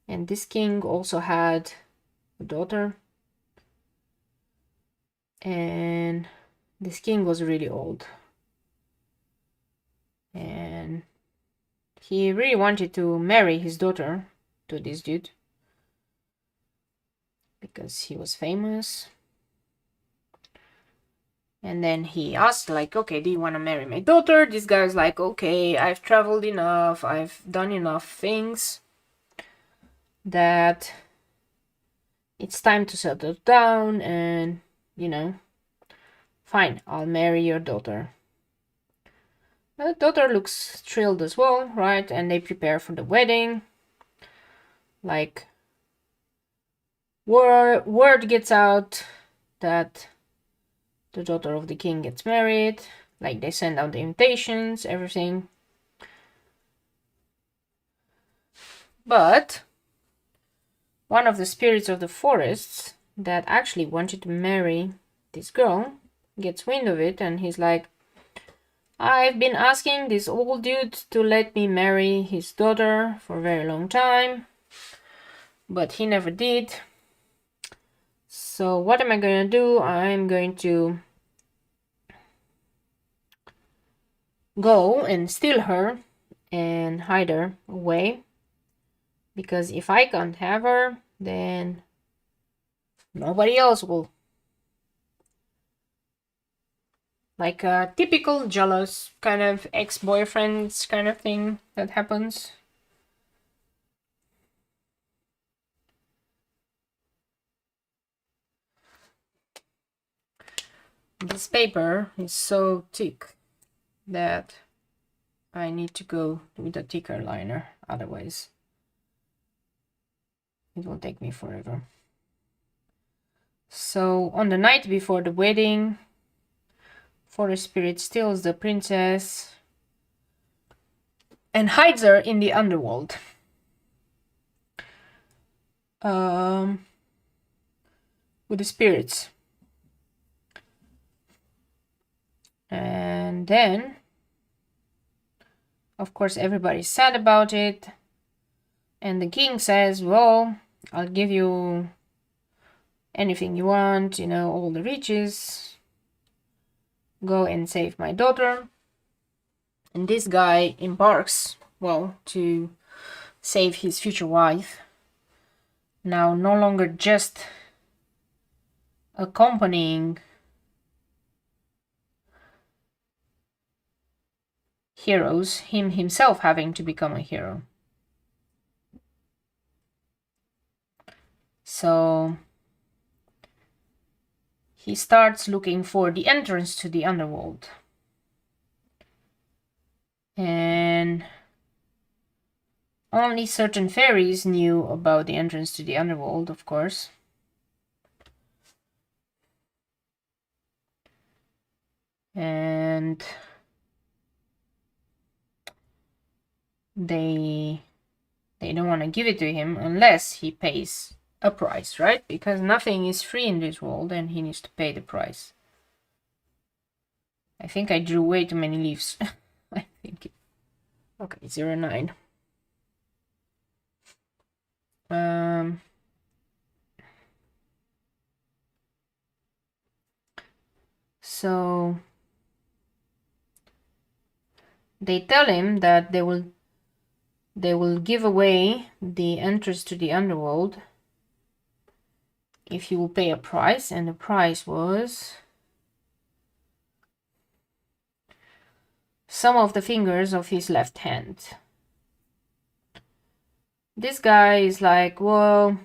And this king also had a daughter. And this king was really old. And he really wanted to marry his daughter to this dude because he was famous. And then he asked, like, okay, do you want to marry my daughter? This guy was like, okay, I've traveled enough, I've done enough things that it's time to settle down, and, you know, fine, I'll marry your daughter. The daughter looks thrilled as well, right? And they prepare for the wedding. Like, word gets out that the daughter of the king gets married. Like, they send out the invitations, everything. But one of the spirits of the forests that actually wanted to marry this girl gets wind of it, and he's like, I've been asking this old dude to let me marry his daughter for a very long time, but he never did. So what am I going to do? I'm going to go and steal her and hide her away, because if I can't have her, then nobody else will. Like a typical jealous kind of ex-boyfriends kind of thing that happens. This paper is so thick that I need to go with a thicker liner, otherwise it will take me forever. So on the night before the wedding, forest spirit steals the princess and hides her in the underworld. With the spirits. And then, of course, everybody's sad about it. And the king says, well, I'll give you anything you want, you know, all the riches. Go and save my daughter. And this guy embarks, well, to save his future wife. Now, no longer just accompanying heroes, him himself having to become a hero. So he starts looking for the entrance to the underworld. And only certain fairies knew about the entrance to the underworld, of course. And they don't want to give it to him unless he pays a price, right? Because nothing is free in this world, and he needs to pay the price. I think I drew way too many leaves. I think okay, 09. So they tell him that they will give away the entrance to the underworld if he will pay a price, and the price was some of the fingers of his left hand. This guy is like, well,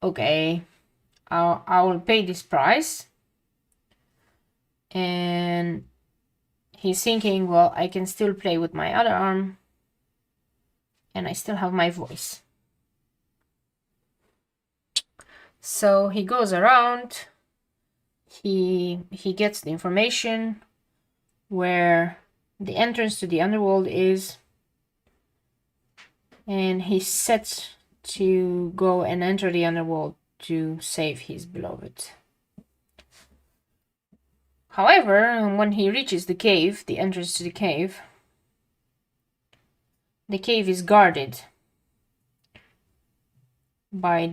okay, I will pay this price. And he's thinking, well, I can still play with my other arm and I still have my voice. So he goes around, he gets the information where the entrance to the underworld is, and he sets to go and enter the underworld to save his beloved. However, when he reaches the cave, the entrance to the cave is guarded by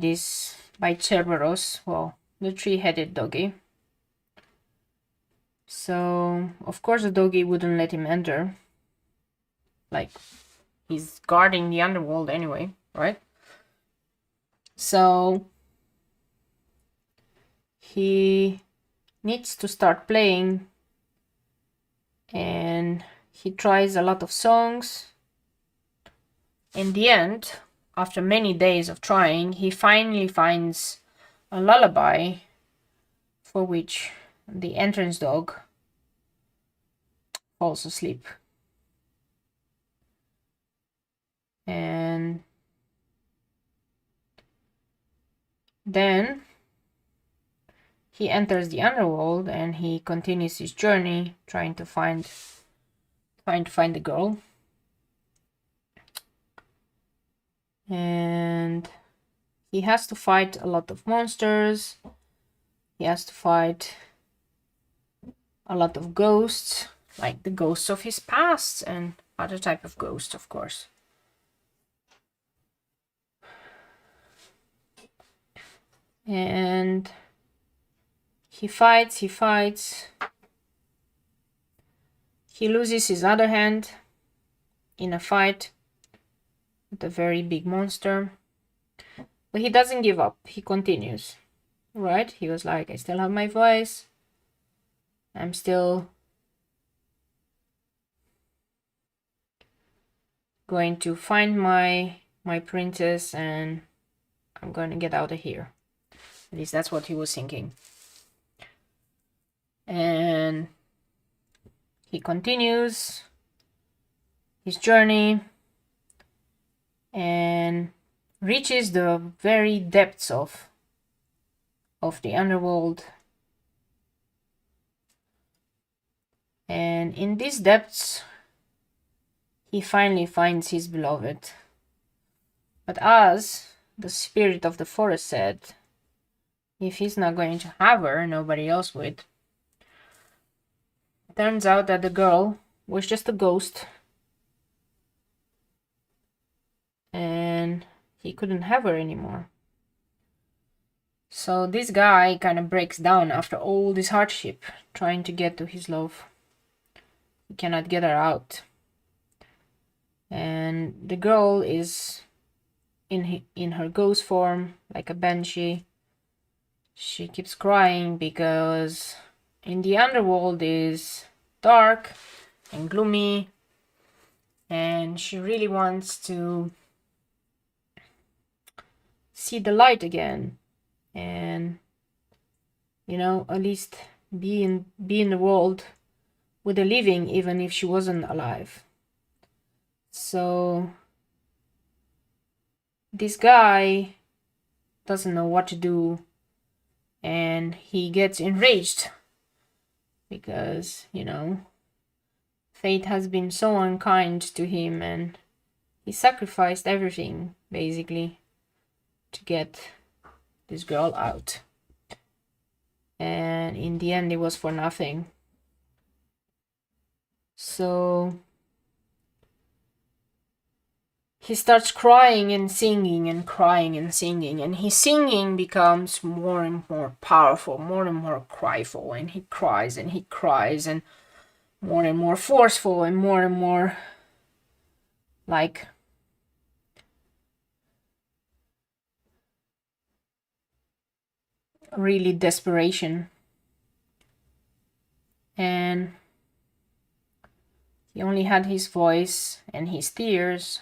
Cerberus, well, the three-headed doggy. So, of course, the doggy wouldn't let him enter. Like, he's guarding the underworld anyway, right? So, he needs to start playing, and he tries a lot of songs. In the end, after many days of trying, he finally finds a lullaby for which the entrance dog falls asleep. And then he enters the underworld and he continues his journey trying to find the girl. And he has to fight a lot of monsters. He has to fight a lot of ghosts, like the ghosts of his past and other type of ghosts, of course. And he fights. He loses his other hand in a fight with a very big monster. But he doesn't give up. He continues. Right? He was like, I still have my voice. I'm still going to find my princess and I'm going to get out of here. At least that's what he was thinking. And he continues his journey and reaches the very depths of the underworld. And in these depths, he finally finds his beloved. But as the spirit of the forest said, if he's not going to have her, nobody else would. Turns out that the girl was just a ghost. And he couldn't have her anymore. So this guy kind of breaks down after all this hardship, trying to get to his love. He cannot get her out. And the girl is in her ghost form, like a banshee. She keeps crying because in the underworld is dark and gloomy, and she really wants to see the light again, and at least be in the world with the living, even if she wasn't alive. So this guy doesn't know what to do, and he gets enraged because fate has been so unkind to him, and he sacrificed everything basically to get this girl out. And in the end, it was for nothing. So he starts crying and singing and crying and singing, and his singing becomes more and more powerful, more and more cryful, and he cries and more forceful and more like really desperation. And he only had his voice and his tears.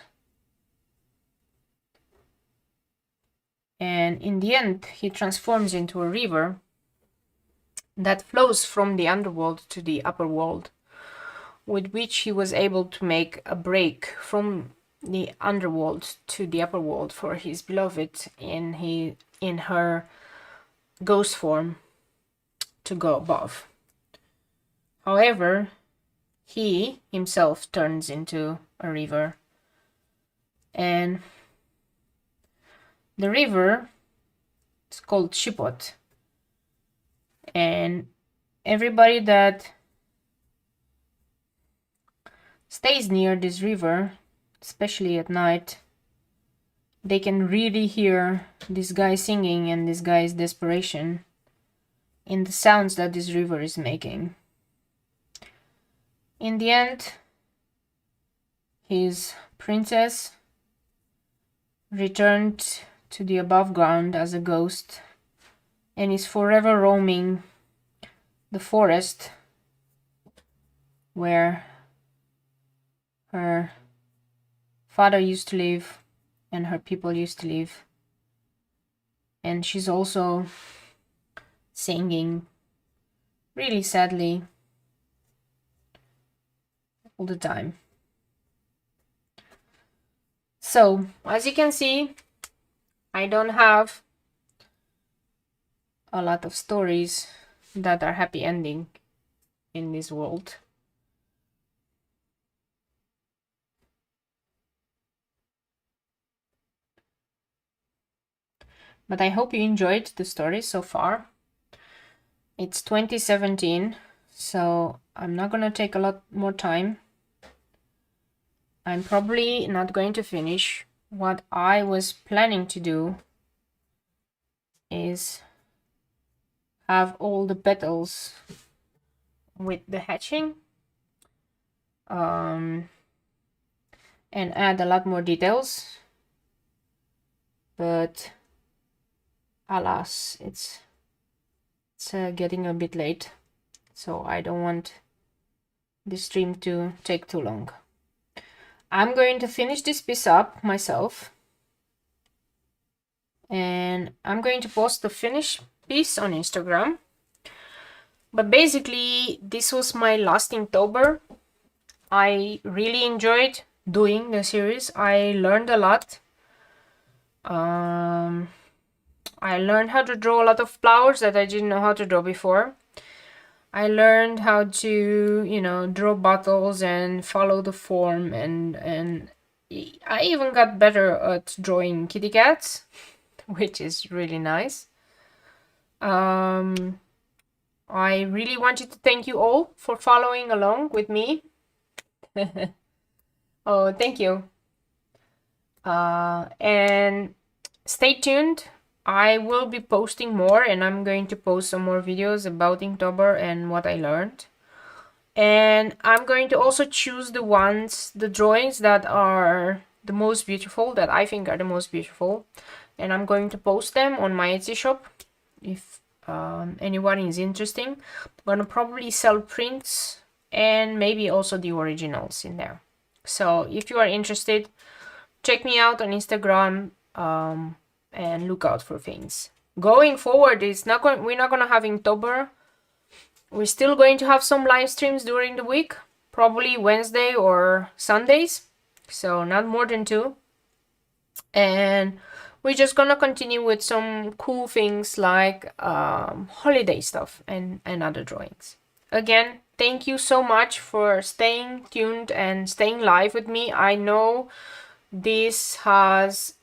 and in the end he transforms into a river that flows from the underworld to the upper world, with which he was able to make a break from the underworld to the upper world for his beloved in her ghost form to go above. However, he himself turns into a river, and the river is called Shipot, and everybody that stays near this river, especially at night, they can really hear this guy singing and this guy's desperation in the sounds that this river is making. In the end, his princess returned to the above ground as a ghost and is forever roaming the forest where her father used to live and her people used to live. And she's also singing really sadly all the time. So, as you can see, I don't have a lot of stories that are happy ending in this world. But I hope you enjoyed the story so far. It's 2017, so I'm not gonna take a lot more time. I'm probably not going to finish. What I was planning to do is have all the petals with the hatching and add a lot more details, but alas, it's getting a bit late, so I don't want this stream to take too long. I'm going to finish this piece up myself, and I'm going to post the finished piece on Instagram. But basically, this was my last Inktober. I really enjoyed doing the series. I learned a lot. I learned how to draw a lot of flowers that I didn't know how to draw before. I learned how to, you know, draw bottles and follow the form, and I even got better at drawing kitty cats, which is really nice. I really wanted to thank you all for following along with me. Oh, thank you. And stay tuned. I will be posting more, and I'm going to post some more videos about Inktober and what I learned. And I'm going to also choose the drawings that are the most beautiful, that I think are the most beautiful. And I'm going to post them on my Etsy shop if anyone is interested. I'm gonna probably sell prints and maybe also the originals in there. So if you are interested, check me out on Instagram. And look out for things. Going forward, we're not gonna have Inktober. We're still going to have some live streams during the week, probably Wednesday or Sundays, so not more than 2. And we're just gonna continue with some cool things like holiday stuff and other drawings. Again, thank you so much for staying tuned and staying live with me. I know this has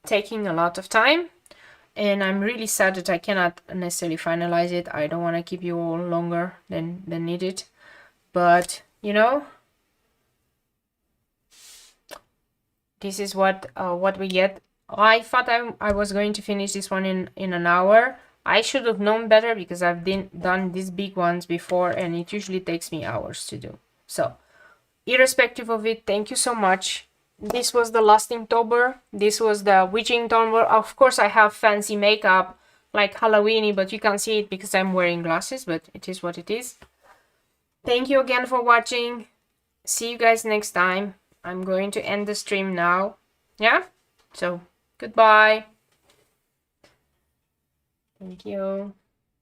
taking a lot of time, and I'm really sad that I cannot necessarily finalize it. I don't want to keep you all longer than needed, but you know, this is what we get. I thought I was going to finish this one in an hour. I should have known better, because I've done these big ones before, and it usually takes me hours to do. So irrespective of it, thank you so much. This was the last Inktober. This was the wich Inktober. Of course, I have fancy makeup like Halloweeny, but you can't see it because I'm wearing glasses, but it is what it is. Thank you again for watching. See you guys next time. I'm going to end the stream now. Yeah? So, Goodbye. Thank you.